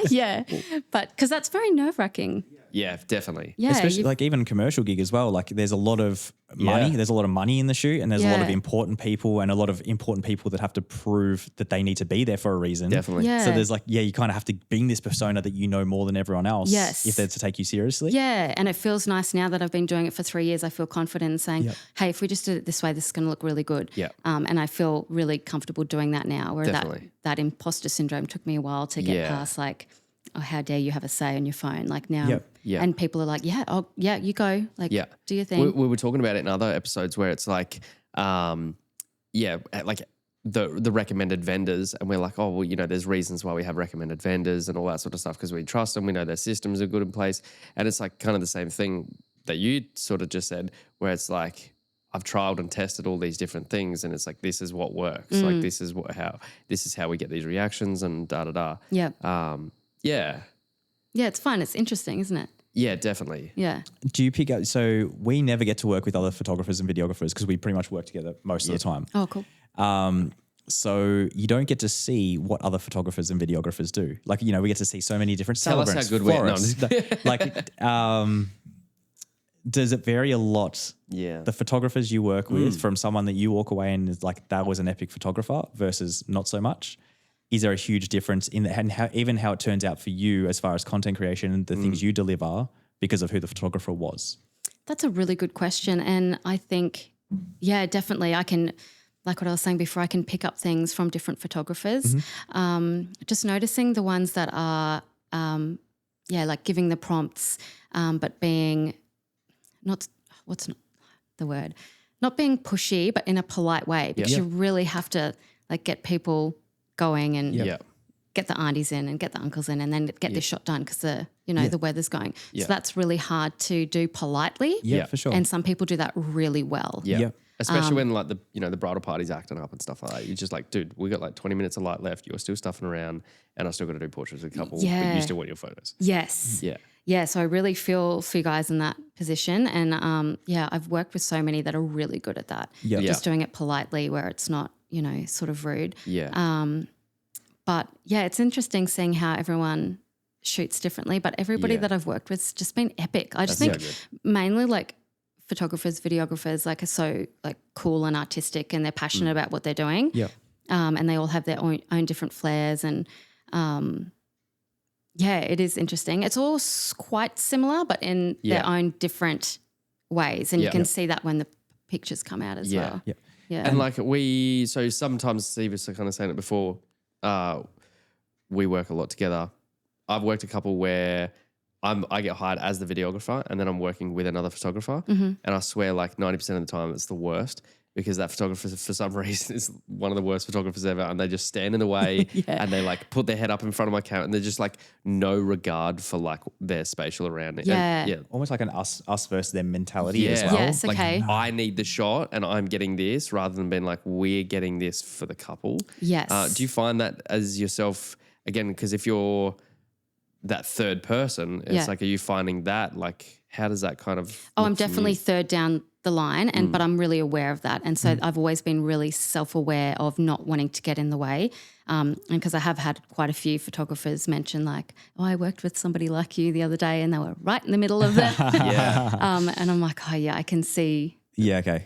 Yeah. But because that's very nerve-wracking. Yeah, definitely. Yeah. Especially like even commercial gig as well. Like there's a lot of money. Yeah. There's a lot of money in the shoot, and there's a lot of Yeah. important people and a lot of important people that have to prove that they need to be there for a reason. Definitely. Yeah. So there's like, you kind of have to bring this persona that you know more than everyone else. Yes. If they're to take you seriously. Yeah. And it feels nice now that I've been doing it for 3 years. I feel confident in saying, hey, if we just did it this way, this is going to look really good. Yeah. And I feel really comfortable doing that now, where Definitely. that imposter syndrome took me a while to get past, like, oh, how dare you have a say on your phone? Like now, Yeah. and people are like, you go, like, do your thing. We were talking about it in other episodes where it's like, like the recommended vendors, and we're like, oh, well, there's reasons why we have recommended vendors and all that sort of stuff because we trust them, we know their systems are good in place, and it's like kind of the same thing that you sort of just said, where it's like, I've trialed and tested all these different things, and it's like, this is what works. Like this is how we get these reactions and da da da. Yeah. Yeah. Yeah, it's fun. It's interesting, isn't it? Yeah, definitely. Yeah. Do you pick up? So we never get to work with other photographers and videographers because we pretty much work together most of the time. Oh, cool. So you don't get to see what other photographers and videographers do. Like, we get to see so many different Tell us celebrants, how good we are. No, florists. Like, does it vary a lot? Yeah. The photographers you work with from someone that you walk away and is like, that was an epic photographer versus not so much. Is there a huge difference in that, and how it turns out for you as far as content creation and the things you deliver because of who the photographer was? That's a really good question. And I think, definitely I can, like what I was saying before, I can pick up things from different photographers. Just noticing the ones that are, like giving the prompts, but being not being pushy, but in a polite way, because you really have to like get people going and get the aunties in and get the uncles in and then get this shot done because the weather's going. So that's really hard to do politely. Yeah, for sure. And some people do that really well. Yeah. Especially when like the bridal party's acting up and stuff like that. You're just like, dude, we got like 20 minutes of light left. You're still stuffing around and I still got to do portraits of a couple, but you still want your photos. Yes. Yeah. Yeah. So I really feel for you guys in that position. And I've worked with so many that are really good at that. Yeah. Just doing it politely where it's not, sort of rude. Yeah. But it's interesting seeing how everyone shoots differently. But everybody that I've worked with has just been epic. I just think mainly like photographers, videographers, like are so like cool and artistic, and they're passionate about what they're doing. Yeah. And they all have their own different flares, and it is interesting. It's all quite similar, but in their own different ways, and you can see that when the pictures come out as well. Yeah. Yeah. And like so sometimes Steve was kind of saying it before, we work a lot together. I've worked a couple where I get hired as the videographer and then I'm working with another photographer. And I swear like 90% of the time it's the worst because that photographer for some reason is one of the worst photographers ever, and they just stand in the way and they like put their head up in front of my camera and they're just like no regard for like their spatial around it. Yeah. And, Almost like an us versus them mentality as Yeah. well. Yes, Like, okay. I need the shot and I'm getting this rather than being like, we're getting this for the couple. Yes. Do you find that as yourself, again, because if you're that third person, it's like, are you finding that? Like, how does that kind of I'm look from definitely you? third down the line, but I'm really aware of that. And so I've always been really self-aware of not wanting to get in the way. And because I have had quite a few photographers mention like, oh, I worked with somebody like you the other day and they were right in the middle of it. And I'm like, oh yeah, I can see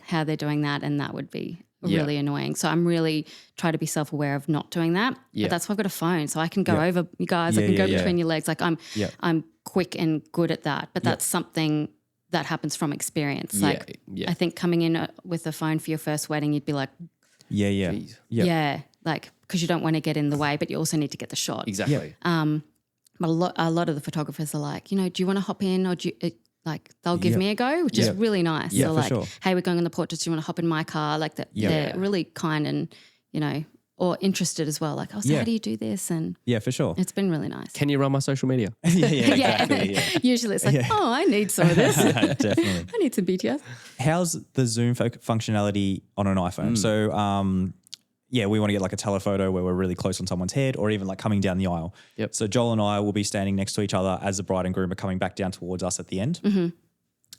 how they're doing that, and that would be really annoying. So I'm really trying to be self-aware of not doing that. But that's why I've got a phone, so I can go over you guys. I can go between your legs. Like I'm quick and good at that. But that's something that happens from experience. Like I think coming in with a phone for your first wedding, you'd be like, like because you don't want to get in the way, but you also need to get the shot. Exactly. But a lot of the photographers are like, do you want to hop in, or do you, like they'll give me a go, which is really nice. Yeah, so for like, sure. hey, we're going on the portraits. Do you want to hop in my car? Like that, they're really kind and or interested as well. Like, oh, so how do you do this? And for sure. it's been really nice. Can you run my social media? Exactly. Usually it's like, oh, I need some of this. Definitely. I need some BTS. How's the Zoom functionality on an iPhone? So, we want to get like a telephoto where we're really close on someone's head, or even like coming down the aisle. Yep. So Joel and I will be standing next to each other as the bride and groom are coming back down towards us at the end.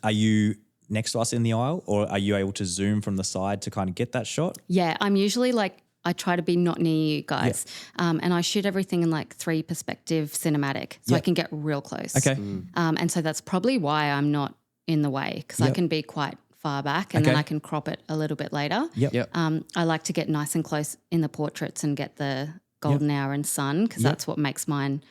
Are you next to us in the aisle, or are you able to zoom from the side to kind of get that shot? Yeah, I'm usually like I try to be not near you guys. And I shoot everything in like 3 perspective cinematic so I can get real close. Okay. And so that's probably why I'm not in the way, because I can be quite far back and then I can crop it a little bit later. I like to get nice and close in the portraits and get the golden hour and sun, because that's what makes mine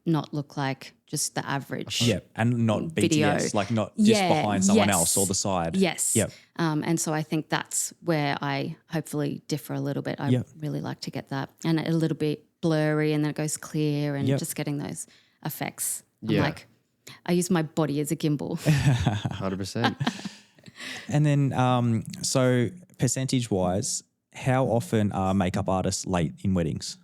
not look like just the average and not video. BTS, like not just behind someone else or the side. And so I think that's where I hopefully differ a little bit. I really like to get that, and a little bit blurry and then it goes clear, and just getting those effects. I'm like, I use my body as a gimbal. 100%. And then so percentage-wise, how often are makeup artists late in weddings?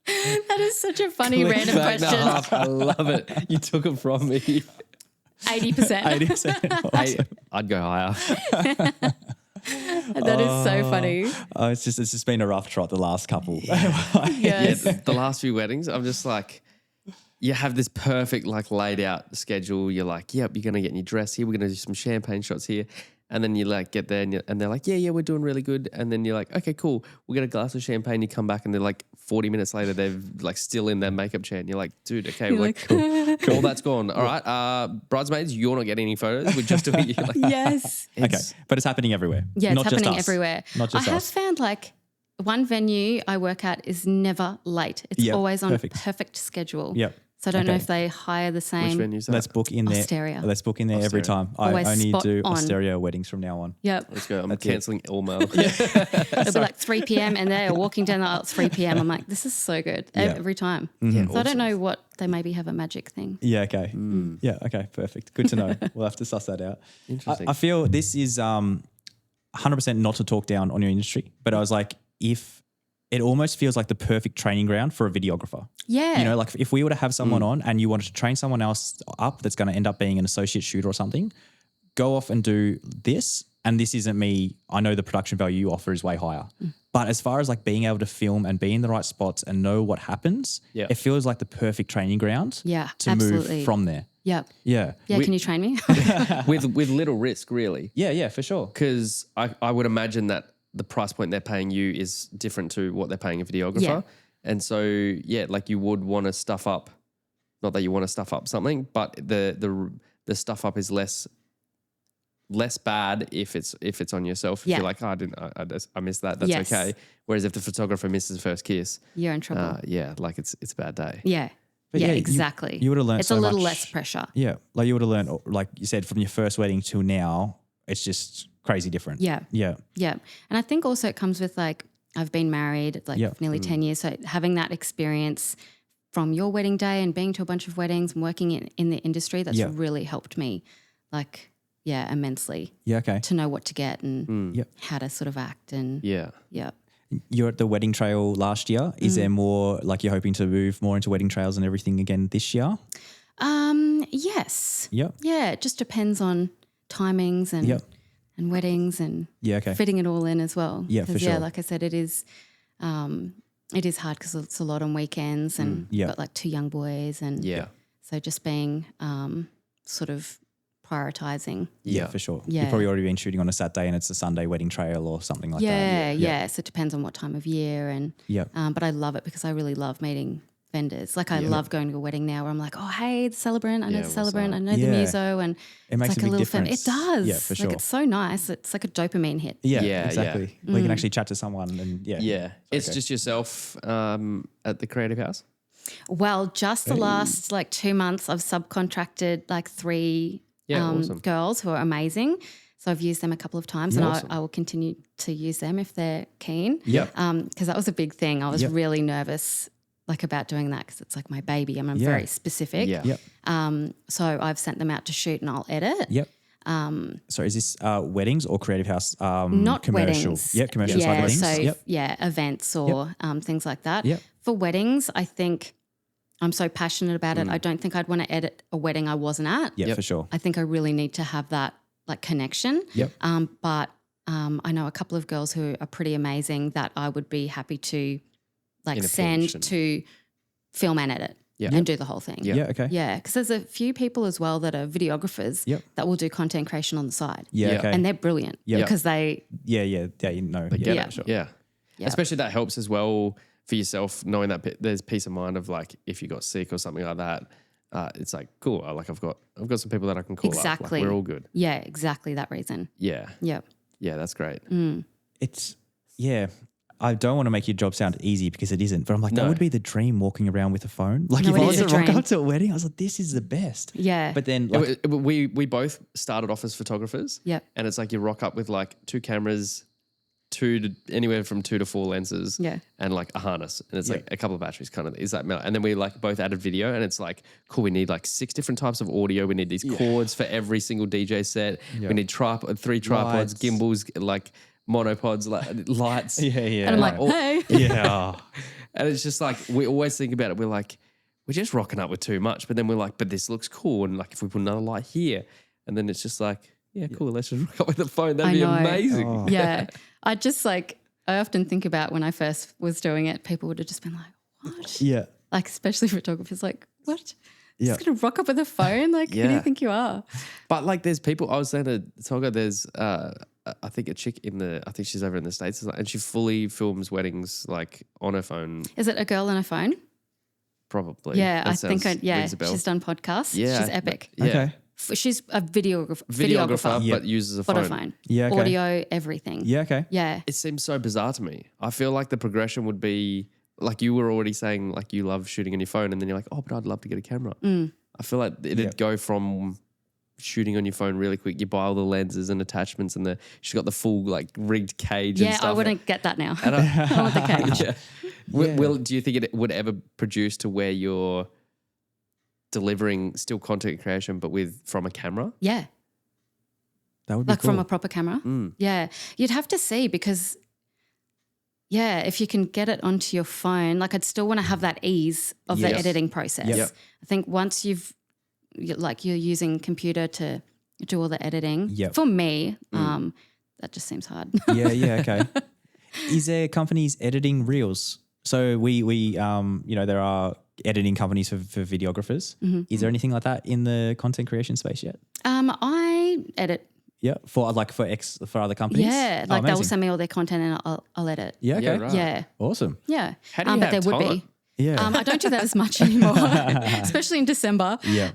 That is such a funny random question. I love it. You took it from me. 80%. 80%. Awesome. I'd go higher. That is so funny. Oh, it's just been a rough trot the last couple. Yes. The last few weddings, I'm just like, you have this perfect like laid out schedule. You're like, yep, you're going to get in your dress here. We're going to do some champagne shots here. And then you like get there and they're like, yeah, we're doing really good. And then you're like, okay, cool. We'll get a glass of champagne. You come back and they're like 40 minutes later, they're like still in their makeup chair. And you're like, dude, okay, we're like, cool. All that's gone. All right. Bridesmaids, you're not getting any photos. We're just doing it. Like, Yes. Okay. But it's happening everywhere. Yeah, Not it's just happening us. everywhere. Not just I have us. found like one venue I work at is never late. It's always on a perfect schedule. Yep. So I don't know if they hire the same. which venues? Let's book in there. Osteria. Let's book in there every time. Always I only spot do on. Osteria weddings from now on. Yep. Let's go. I'm cancelling all mail. It'll be like 3 p.m. and they're walking down the aisle at 3 p.m. I'm like, this is so good every time. So I don't know what, they maybe have a magic thing. Yeah, okay. Yeah, okay, perfect. Good to know. We'll have to suss that out. Interesting. I feel this is 100% not to talk down on your industry, but I was like, if it almost feels like the perfect training ground for a videographer. Yeah. You know, like if we were to have someone on and you wanted to train someone else up that's going to end up being an associate shooter or something, go off and do this. And this isn't me. I know the production value you offer is way higher. But as far as like being able to film and be in the right spots and know what happens, it feels like the perfect training ground to move from there. Yep. Yeah. Yeah, can you train me? with little risk, really. Yeah, for sure. Because I would imagine that the price point they're paying you is different to what they're paying a videographer. Yeah. And so, yeah, like you would want to stuff up, not that you want to stuff up something, but the stuff up is less bad if it's on yourself. If you're like, oh, I missed that. That's okay. Whereas if the photographer misses first kiss, you're in trouble. like it's a bad day. Yeah. But yeah, exactly. You would have learned it's so a little much. less pressure. Yeah. Like you would have learned, like you said, from your first wedding till now, it's just crazy different. Yeah. Yeah. Yeah. And I think also it comes with like, I've been married like for nearly 10 years. So having that experience from your wedding day and being to a bunch of weddings and working in the industry, that's really helped me like, immensely. Yeah. Okay. To know what to get and how to sort of act and Yeah. You're at the wedding trail last year. Is there more, like you're hoping to move more into wedding trails and everything again this year? Yes. Yep. Yeah. It just depends on timings and weddings and fitting it all in as well. Yeah, for sure. Yeah, like I said, it is hard because it's a lot on weekends and got like 2 young boys and so just being sort of prioritizing. Yeah, for sure. Yeah. You've probably already been shooting on a Saturday and it's a Sunday wedding trail or something like that. Yeah. So it depends on what time of year and but I love it because I really love meeting vendors. Like I love going to a wedding now where I'm like, oh, hey, the celebrant. I know the celebrant. I know the muso. And it makes like a big difference. It does. Yeah, for sure. Like it's so nice. It's like a dopamine hit. Yeah, exactly. We can actually chat to someone and It's just yourself at the Creative House? Well, just the last like 2 months I've subcontracted like 3 awesome. girls who are amazing. So I've used them a couple of times and I will continue to use them if they're keen. Yeah. Because that was a big thing. I was really nervous like about doing that because it's like my baby and I'm very specific. Yeah. So I've sent them out to shoot and I'll edit. Yep. So is this weddings or Creative House? Not commercial. weddings. Yeah, commercial side weddings. So events or things like that. Yep. For weddings, I think I'm so passionate about it. I don't think I'd want to edit a wedding I wasn't at. Yeah, for sure. I think I really need to have that like connection. Yep. But I know a couple of girls who are pretty amazing that I would be happy to like send to film and edit. and do the whole thing. Yeah. Okay. Yeah, because there's a few people as well that are videographers that will do content creation on the side. Yeah. Okay. And they're brilliant because they Yeah. You know. Yeah, Sure. yeah. Especially that helps as well for yourself, knowing that there's peace of mind of like if you got sick or something like that. It's like cool. Like I've got some people that I can call up. Like, we're all good. Yeah, exactly that reason. Yeah. Yep. Yeah, that's great. It's I don't want to make your job sound easy because it isn't, but I'm like, that would be the dream walking around with a phone. Like if I was to rock up to a wedding, I was like, this is the best. Yeah. But then like, we both started off as photographers. Yeah. And it's like you rock up with like 2 cameras, anywhere from 2 to 4 lenses. Yeah. And like a harness. And it's like a couple of batteries kind of is that. And then we like both added video and it's like, cool, we need like 6 different types of audio. We need these cords for every single DJ set. Yeah. We need 3 tripods, gimbals, like monopods, like lights. And I'm like, hey. Yeah. And it's just like, we always think about it. We're like, we're just rocking up with too much. But then we're like, but this looks cool. And like, if we put another light here, and then it's just like, yeah, cool. Let's just rock up with the phone. That'd be amazing. Oh. Yeah. I often think about when I first was doing it, people would have just been like, what? Yeah. Like, especially photographers, like, what? Yeah. Just going to rock up with a phone? Like, who do you think you are? But like, there's people, I was saying to Tolga, there's, I think a chick I think she's over in the States and she fully films weddings like on her phone. Is it a girl on a phone? Probably. Yeah, that rings a bell. She's done podcasts. Yeah. She's epic. Yeah. Okay. She's a videographer. But uses a phone. Photophone. Yeah. Okay. Audio, everything. Yeah. Okay. Yeah. It seems so bizarre to me. I feel like the progression would be like you were already saying like you love shooting on your phone and then you're like, oh, but I'd love to get a camera. I feel like it'd go from shooting on your phone really quick. You buy all the lenses and attachments and she's got the full like rigged cage and stuff. Yeah, I wouldn't get that now. I want the cage. Do you think it would ever produce to where you're delivering still content creation but from a camera? Yeah. That would be like cool. from a proper camera. Yeah. You'd have to see because if you can get it onto your phone, like I'd still want to have that ease of the editing process. Yep. I think once you're using computer to do all the editing. Yep. For me, that just seems hard. Yeah. Okay. Is there companies editing reels? So we there are editing companies for videographers. Is there anything like that in the content creation space yet? I edit. Yeah, for other companies. Yeah, like they'll send me all their content and I'll edit. Yeah. Okay. Yeah, right. Yeah. Awesome. Yeah. How do you but there have would time? be. Yeah. I don't do that as much anymore, especially in December. Yeah.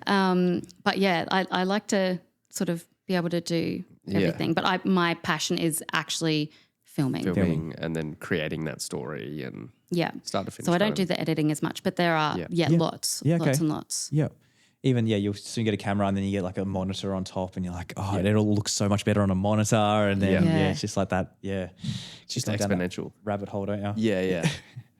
But yeah, I like to sort of be able to do everything. But my passion is actually filming and then creating that story and start to finish. So I don't do the editing as much, but there are lots and lots. Yeah. Even, you'll soon get a camera and then you get like a monitor on top and you're like, it all looks so much better on a monitor. And then, it's just like that. Yeah. It's just exponential. Rabbit hole, don't you? Yeah.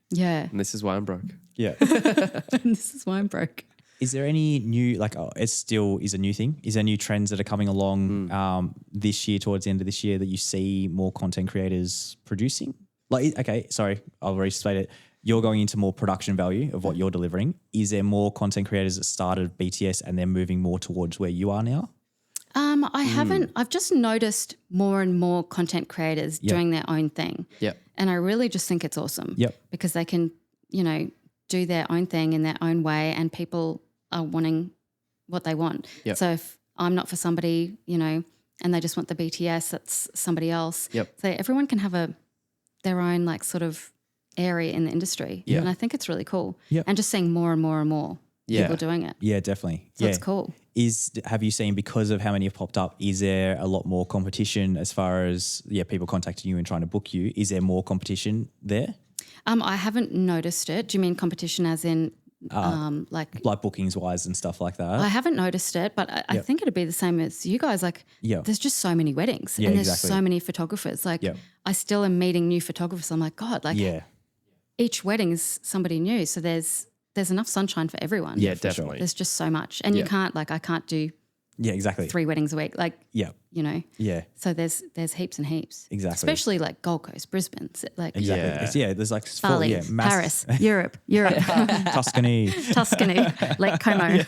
Yeah. And this is why I'm broke. Yeah. This is why I'm broke. Is there any new, it still is a new thing? Is there new trends that are coming along this year, towards the end of this year, that you see more content creators producing? I'll restate it. You're going into more production value of what you're delivering. Is there more content creators that started BTS and they're moving more towards where you are now? I haven't. I've just noticed more and more content creators doing their own thing. Yeah. And I really just think it's awesome. Yep. Because they can, do their own thing in their own way and people are wanting what they want. Yep. So if I'm not for somebody, and they just want the BTS, that's somebody else. Yep. So everyone can have their own sort of area in the industry. Yeah. And I think it's really cool. Yep. And just seeing more and more and more people doing it. Yeah, definitely. So it's cool. Have you seen, because of how many have popped up, is there a lot more competition as far as people contacting you and trying to book you? Is there more competition there? I haven't noticed it. Do you mean competition as in like bookings wise and stuff like that? I haven't noticed it, but I think it'd be the same as you guys. There's just so many weddings and there's so many photographers. I still am meeting new photographers. I'm like, God, each wedding is somebody new. So there's enough sunshine for everyone. Yeah, definitely. Sure. There's just so much. And you can't, I can't do 3 weddings a week. Yeah. So there's heaps and heaps. Exactly. Especially Gold Coast, Brisbane. Exactly. There's Bali, Paris, Europe, Tuscany, Lake Como.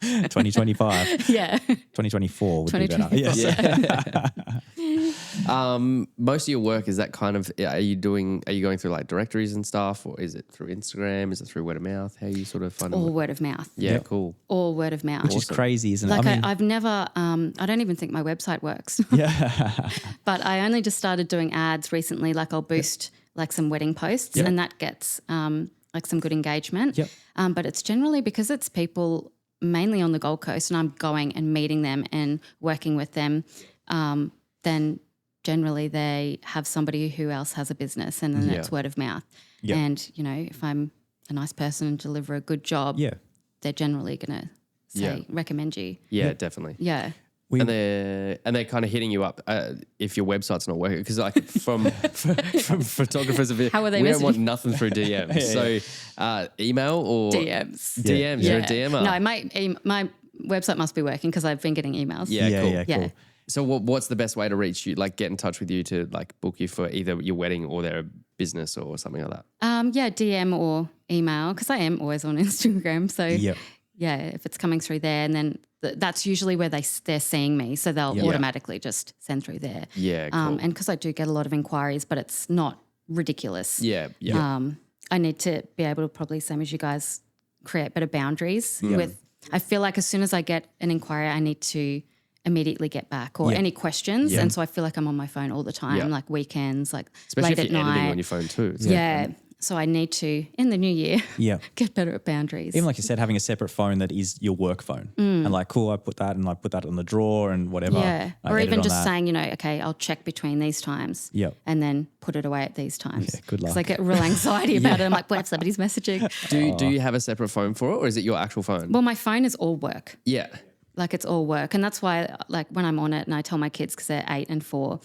2025. Yeah. 2024 would be better. Yes. Most of your work, is that kind of, are you going through like directories and stuff, or is it through Instagram? Is it through word of mouth? How you sort of find All word of mouth. Yeah, cool. All word of mouth. Which is crazy, isn't it? Like I've never, I don't even think my website works. Yeah. But I only just started doing ads recently. Like I'll boost like some wedding posts and that gets like some good engagement. Yep. But it's generally because it's people mainly on the Gold Coast and I'm going and meeting them and working with them, then generally they have somebody who else has a business and then it's word of mouth. Yep. And, you know, if I'm a nice person and deliver a good job, they're generally going to say, recommend you. Yeah, definitely. Yeah. And they're kind of hitting you up if your website's not working, because like from photographers of it, How are they we don't messaging? want nothing through DMs. So email or DMs. DMs. You're a DMer. No, my website must be working because I've been getting emails. Yeah, cool. Yeah. So what's the best way to reach you? Like get in touch with you to like book you for either your wedding or their business or something like that? Yeah, DM or email because I am always on Instagram. So yeah, if it's coming through there, and then that's usually where they're seeing me, so they'll automatically just send through there. Yeah, cool. And because I do get a lot of inquiries, but it's not ridiculous. Yeah. I need to be able to probably, same as you guys, create better boundaries with. I feel like as soon as I get an inquiry, I need to immediately get back or any questions. And so I feel like I'm on my phone all the time, like weekends, like especially late if you're at night. editing on your phone too. Yeah. So I need to, in the new year, get better at boundaries. Even like you said, having a separate phone that is your work phone. And like, cool, I put that and like put that on the drawer and whatever. Yeah. I Or edit even on just that. saying, you know, okay, I'll check between these times and then put it away at these times. Yeah, good luck. Because I get real anxiety about it. I'm like, what if somebody's messaging? Do you have a separate phone for it, or is it your actual phone? Well, my phone is all work. Yeah. Like it's all work. And that's why like when I'm on it and I tell my kids because they're 8 and 4,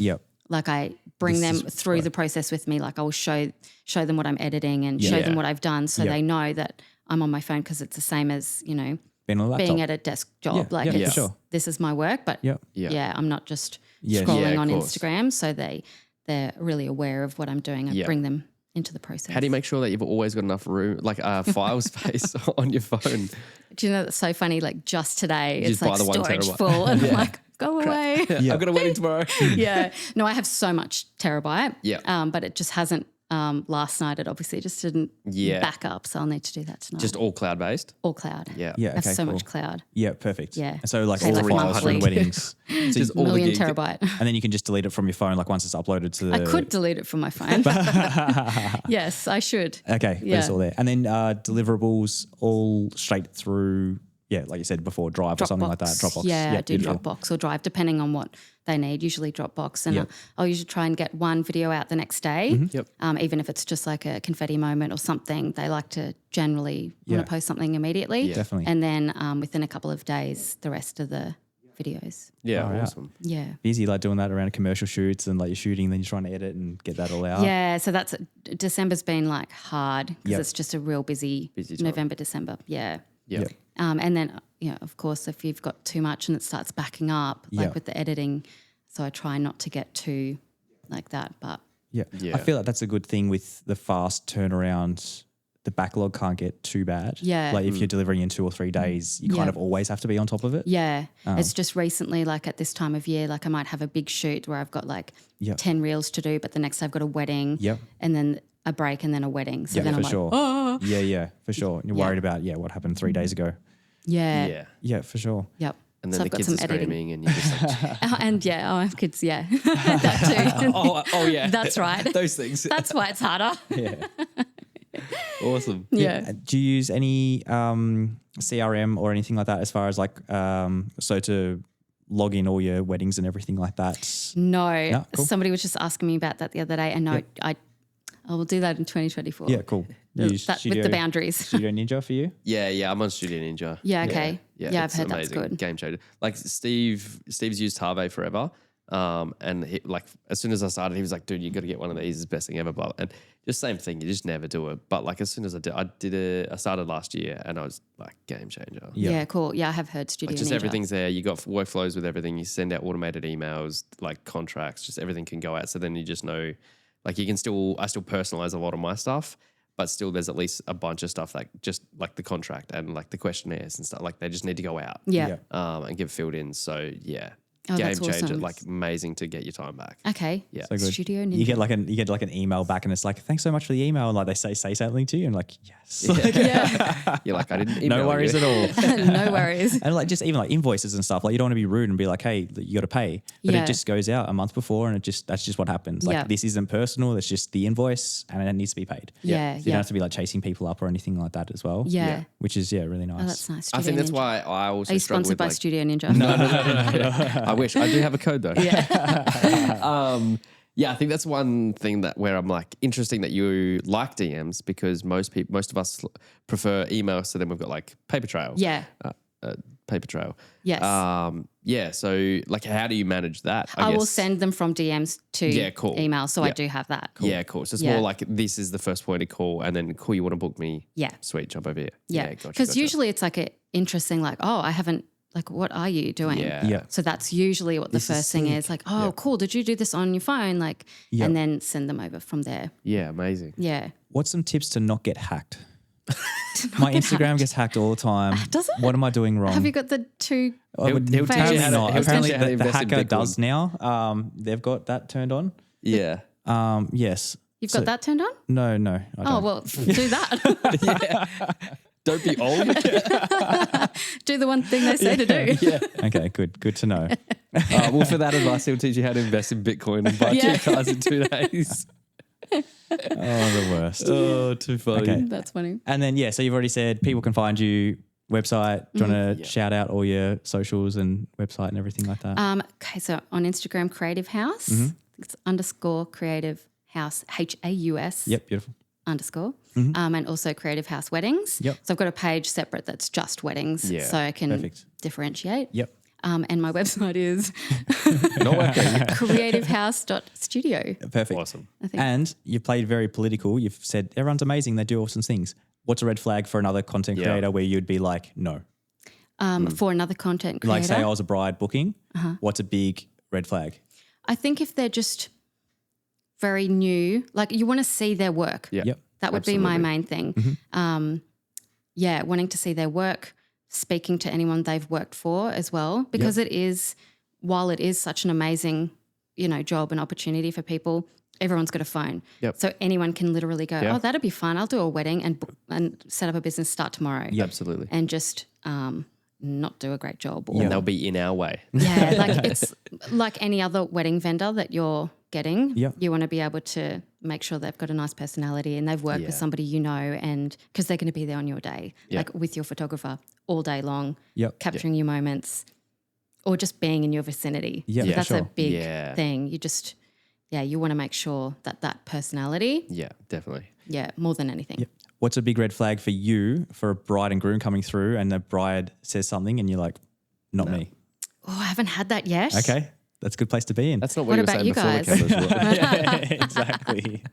like I bring them through the process with me. Like I'll show them what I'm editing and show them what I've done so they know that I'm on my phone because it's the same as, you know, being at a desk job. Like it's, this is my work, but I'm not just scrolling on Instagram. So they're really aware of what I'm doing. I bring them into the process. How do you make sure that you've always got enough room, like file space on your phone? Do you know that's so funny? Like just today, You it's just buy like the 1 storage terabyte. full, and I'm like, go away. I've got a wedding tomorrow. No, I have so much terabyte. Yeah. But it just hasn't. Last night it obviously just didn't back up, so I'll need to do that tonight. Just all cloud based. all cloud. Yeah. Yeah. I have Okay, so cool. much cloud. Yeah, perfect. Yeah. And so like Pay all the like files from monthly. weddings. Just all the Million gig. terabyte. And then you can just delete it from your phone like once it's uploaded to the... I could delete it from my phone. Yes, I should. Okay, but it's all there. And then deliverables all straight through, like you said before, Drive or something like that, Dropbox. Yeah, I do beautiful. Dropbox or Drive, depending on what they need, usually Dropbox. And I'll usually try and get one video out the next day, even if it's just like a confetti moment or something. They like to generally want to post something immediately. Yeah, definitely. And then within a couple of days, the rest of the videos. Yeah, Oh, yeah. awesome. Yeah. Busy like doing that around commercial shoots and like you're shooting, then you're trying to edit and get that all out. Yeah, so that's December's been like hard because it's just a real busy time. November, December. Yeah. Yeah. And then, of course, if you've got too much and it starts backing up, like with the editing, so I try not to get too like that. But Yeah. I feel like that's a good thing with the fast turnaround. The backlog can't get too bad. Yeah. Like if you're delivering in 2 or 3 days, you kind of always have to be on top of it. yeah, it's just recently, like at this time of year, like I might have a big shoot where I've got like 10 reels to do, but the next day I've got a wedding and then a break and then a wedding. So then I'm like, oh. Yeah, for sure. And you're worried about, what happened 3 days ago. Yeah. Yeah. Yeah, for sure. Yep. And then So the I've got kids some are editing. screaming and you're just like, I have kids, that too. oh yeah. That's right. Those things. That's why it's harder. Awesome. Yeah. Do you use any CRM or anything like that as far as like, so to log in all your weddings and everything like that? No. Cool. Somebody was just asking me about that the other day, and I will do that in 2024. Yeah, cool. You use That, with the boundaries. Studio Ninja for you? Yeah, I'm on Studio Ninja. Yeah, okay. Yeah, I've it's heard that's amazing. good. Game changer. Like Steve's used Harvey forever. And he, like as soon as I started, he was like, "Dude, you got to get one of these. It's the best thing ever." Blah. And just same thing. You just never do it. But like as soon as I started last year, and I was like, game changer. Yeah, cool. Yeah, I have heard Studio Like just Ninja. everything's there. You got workflows with everything. You send out automated emails, like contracts. Just everything can go out. So then you just know, like I still personalize a lot of my stuff, but still there's at least a bunch of stuff like just like the contract and like the questionnaires and stuff. Like they just need to go out. Yeah. And get filled in. So yeah. Oh, game that's changer, awesome. like amazing to get your time back. Okay. Yeah. So good. Studio Ninja. You get like an email back and it's like, thanks so much for the email. And like they say something to you and like, yes. Yeah. You're like, I didn't email No worries you. at all. No worries. And like just even like invoices and stuff, like you don't want to be rude and be like, hey, you got to pay. But Yeah. it just goes out a month before and that's just what happens. Like Yeah. this isn't personal. It's just the invoice and it needs to be paid. Yeah. So you don't have to be like chasing people up or anything like that as well. Yeah. Which is, really nice. Oh, that's nice. I think Studio that's Ninja. why I also Are you struggle sponsored with by like, Studio Ninja? No. I wish. I do have a code though. Yeah. Yeah, I think that's one thing where I'm like, interesting that you like DMs because most of us prefer email. So then we've got like paper trail. Yeah. Paper trail. Yes. Yeah. So like, how do you manage that? I will guess? send them from DMs to cool. email. So I Yeah. do have that. Yeah, cool. So it's Yeah. more like this is the first point of call, and then cool, you want to book me? Yeah. Sweet, jump over here. Yeah. Gotcha. Because usually it's like an interesting, like, oh, I haven't, like, what are you doing? Yeah. Yeah. So that's usually what the This is first thing sick. is, like, oh, cool. Did you do this on your phone? Like, Yeah. and then send them over from there. Yeah, amazing. Yeah. What's some tips to not get hacked? My Instagram gets hacked all the time. Does it? What am I doing wrong? Have you got the two? I would- He'll teach you apparently how to- not. he'll teach Apparently you how to the invest in hacker Bitcoin. does now. They've got that turned on. Yeah. Yes. You've got that turned on? No, I Oh, don't. well, do that. Don't be old. Do the one thing they say to do. Yeah. Okay, good to know. Well, for that advice, he'll teach you how to invest in Bitcoin and buy Yeah. 2 cars in 2 days. Oh, the worst. Oh, too funny. Okay. That's funny. And then so you've already said people can find you website. Do you want to Yeah. shout out all your socials and website and everything like that? Okay, so on Instagram, Creative House. It's _ Creative House, HAUS. Yep, beautiful. _ and also Creative House Weddings. Yep. So I've got a page separate that's just weddings, Yeah, so I can perfect. differentiate. Yep. And my website is Not working. creativehouse.studio. Perfect. Awesome. I think. And you played very political. You've said everyone's amazing. They do awesome things. What's a red flag for another content Yeah. creator where you'd be like, no? For another content creator, Like say I was a bride booking. What's a big red flag? I think if they're just very new, like you want to see their work. Yeah. Yep. That would be my Absolutely. main thing. Wanting to see their work, speaking to anyone they've worked for as well, because it is, while it is such an amazing, job and opportunity for people, everyone's got a phone. Yep. So anyone can literally go, Yeah. oh, that'd be fun. I'll do a wedding and set up a business, start tomorrow. Absolutely. And just not do a great job. Or, And they'll be in our way. yeah, like it's like any other wedding vendor that you're getting. Yep. You want to be able to make sure they've got a nice personality and they've worked with Yeah. somebody and because they're going to be there on your day, Yeah. like with your photographer all day long, Yep. capturing your moments or just being in your vicinity. Yeah, That's a sure. big Yeah. thing. You just, you want to make sure that personality, Yeah, definitely. more than anything. Yep. What's a big red flag for you for a bride and groom coming through and the bride says something and you're like, not me? Oh, I haven't had that yet. Okay. That's a good place to be in. That's not What what, about you were you saying before the guys? cameras were. yeah, exactly.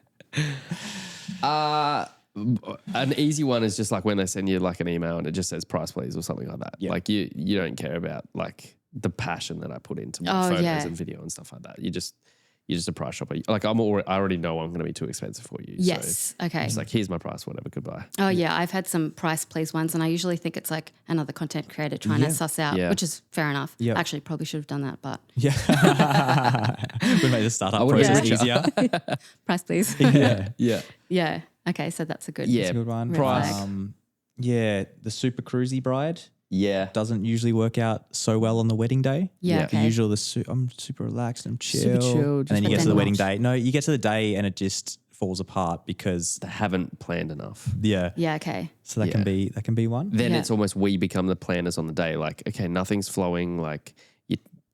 An easy one is just like when they send you like an email and it just says price please or something like that. Yeah. Like you don't care about like the passion that I put into my Oh, photos yeah. and video and stuff like that. You're just a price shopper. Like I already know I'm going to be too expensive for you. Yes. So Okay. it's like, here's my price, whatever, goodbye. Oh, yeah. I've had some price please ones, and I usually think it's like another content creator trying to suss out, Yeah. which is fair enough. Yeah. Actually, probably should have done that, but Yeah. we made the startup would've process been easier. price please. yeah. Yeah. Yeah. Okay. So that's a good. Yeah. That's a good one. Red flag. The super cruisy bride Yeah. doesn't usually work out so well on the wedding day. Yeah. Yeah. The Okay. usual, I'm super relaxed, I'm chill. Super chill, And then you just get to the like wedding that. day. No, you get to the day and it just falls apart because, They haven't planned enough. yeah. Yeah. Okay. So that can be one. Then Yeah. it's almost we become the planners on the day. Like, okay, nothing's flowing. Like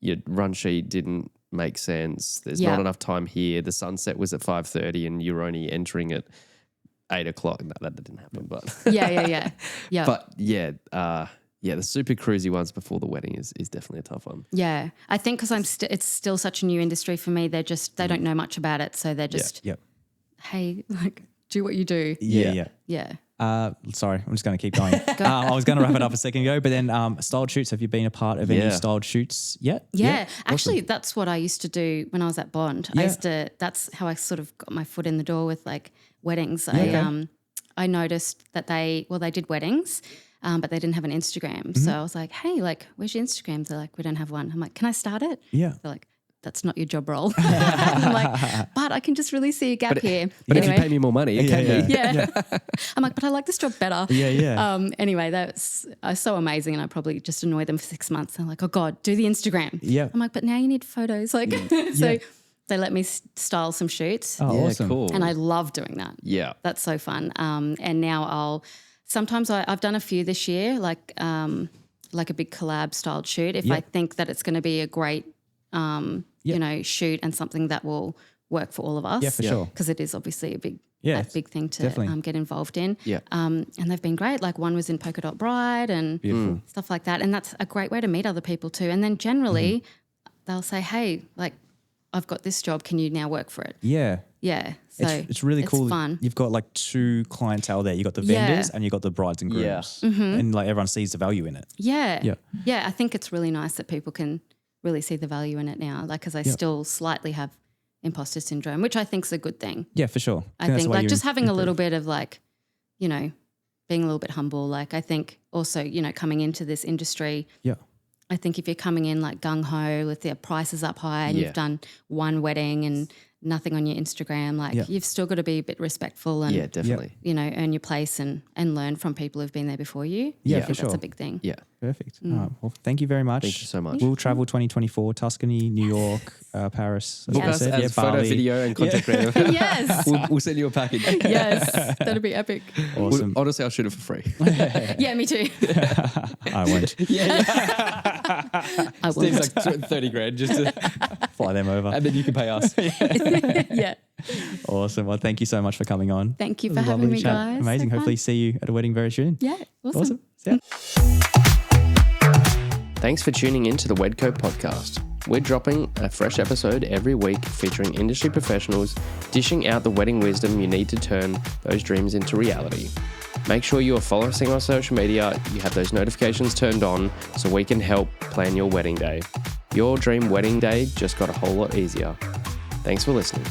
your run sheet didn't make sense. There's Yeah. not enough time here. The sunset was at 5:30 and you're only entering at 8 o'clock. No, that didn't happen. But Yeah. Yeah. Yeah. Yeah. but the super cruisy ones before the wedding is definitely a tough one. yeah. I think because it's still such a new industry for me. They don't know much about it, so they're just, Yep. hey, like, do what you do. Yeah. Yeah. Sorry, I'm just going to keep going. I was going to wrap it up a second ago, but then styled shoots. Have you been a part of any Yeah. styled shoots yet? Yeah, actually, that's what I used to do when I was at Bond. Yeah. That's how I sort of got my foot in the door with like weddings. Okay. I noticed that they did weddings, but they didn't have an Instagram. So I was like, hey, like, where's your Instagram? They're like, we don't have one. I'm like, can I start it? Yeah. They're like, that's not your job role. I'm like, but I can just really see a gap here. But anyway, if you pay me more money, it can be. yeah. I'm like, but I like this job better. Yeah. Anyway, that's so amazing. And I probably just annoyed them for 6 months. They're like, oh God, do the Instagram. Yeah. I'm like, but now you need photos. Like, so they let me style some shoots. Oh, Yeah, awesome. cool. And I love doing that. Yeah. That's so fun. And now sometimes I've done a few this year, like a big collab styled shoot. If I think that it's going to be a great, shoot and something that will work for all of us. Yeah, for sure. Because it is obviously a big thing to get involved in. Yeah. And they've been great. Like one was in Polka Dot Bride and stuff like that. And that's a great way to meet other people too. And then generally they'll say, hey, like I've got this job. Can you now work for it? Yeah. Yeah. So it's really cool. Fun. You've got like two clientele there. You've got the vendors and you've got the brides and grooms. Yeah. And like everyone sees the value in it. Yeah. Yeah. Yeah. I think it's really nice that people can really see the value in it now. Like, because I still slightly have imposter syndrome, which I think is a good thing. Yeah, for sure. I think like just having a little bit of like, being a little bit humble. Like I think also, coming into this industry. Yeah. I think if you're coming in like gung-ho with their prices up high and you've done one wedding and nothing on your Instagram, like you've still got to be a bit respectful and, definitely. Earn your place and learn from people who've been there before you. Yeah, I think for that's sure. a big thing. Yeah. Perfect. Well, thank you very much. Thank you so much. We'll travel 2024, Tuscany, New York, Paris. Book us as photo, Bali. video and content creator. Yes. We'll send you a package. Yes. That'd be epic. Awesome. Honestly, I'll shoot it for free. Yeah, me too. I won't I will. Steve's like 30 grand just to, fly them over. and then you can pay us. Yeah. Awesome. Well, thank you so much for coming on. Thank you It for was having lovely me, chat. guys. Amazing. So Hopefully fun. see you at a wedding very soon. Yeah. Awesome. See ya. Thanks for tuning in to the Wedco podcast. We're dropping a fresh episode every week featuring industry professionals dishing out the wedding wisdom you need to turn those dreams into reality. Make sure you are following us on social media, you have those notifications turned on so we can help plan your wedding day. Your dream wedding day just got a whole lot easier. Thanks for listening.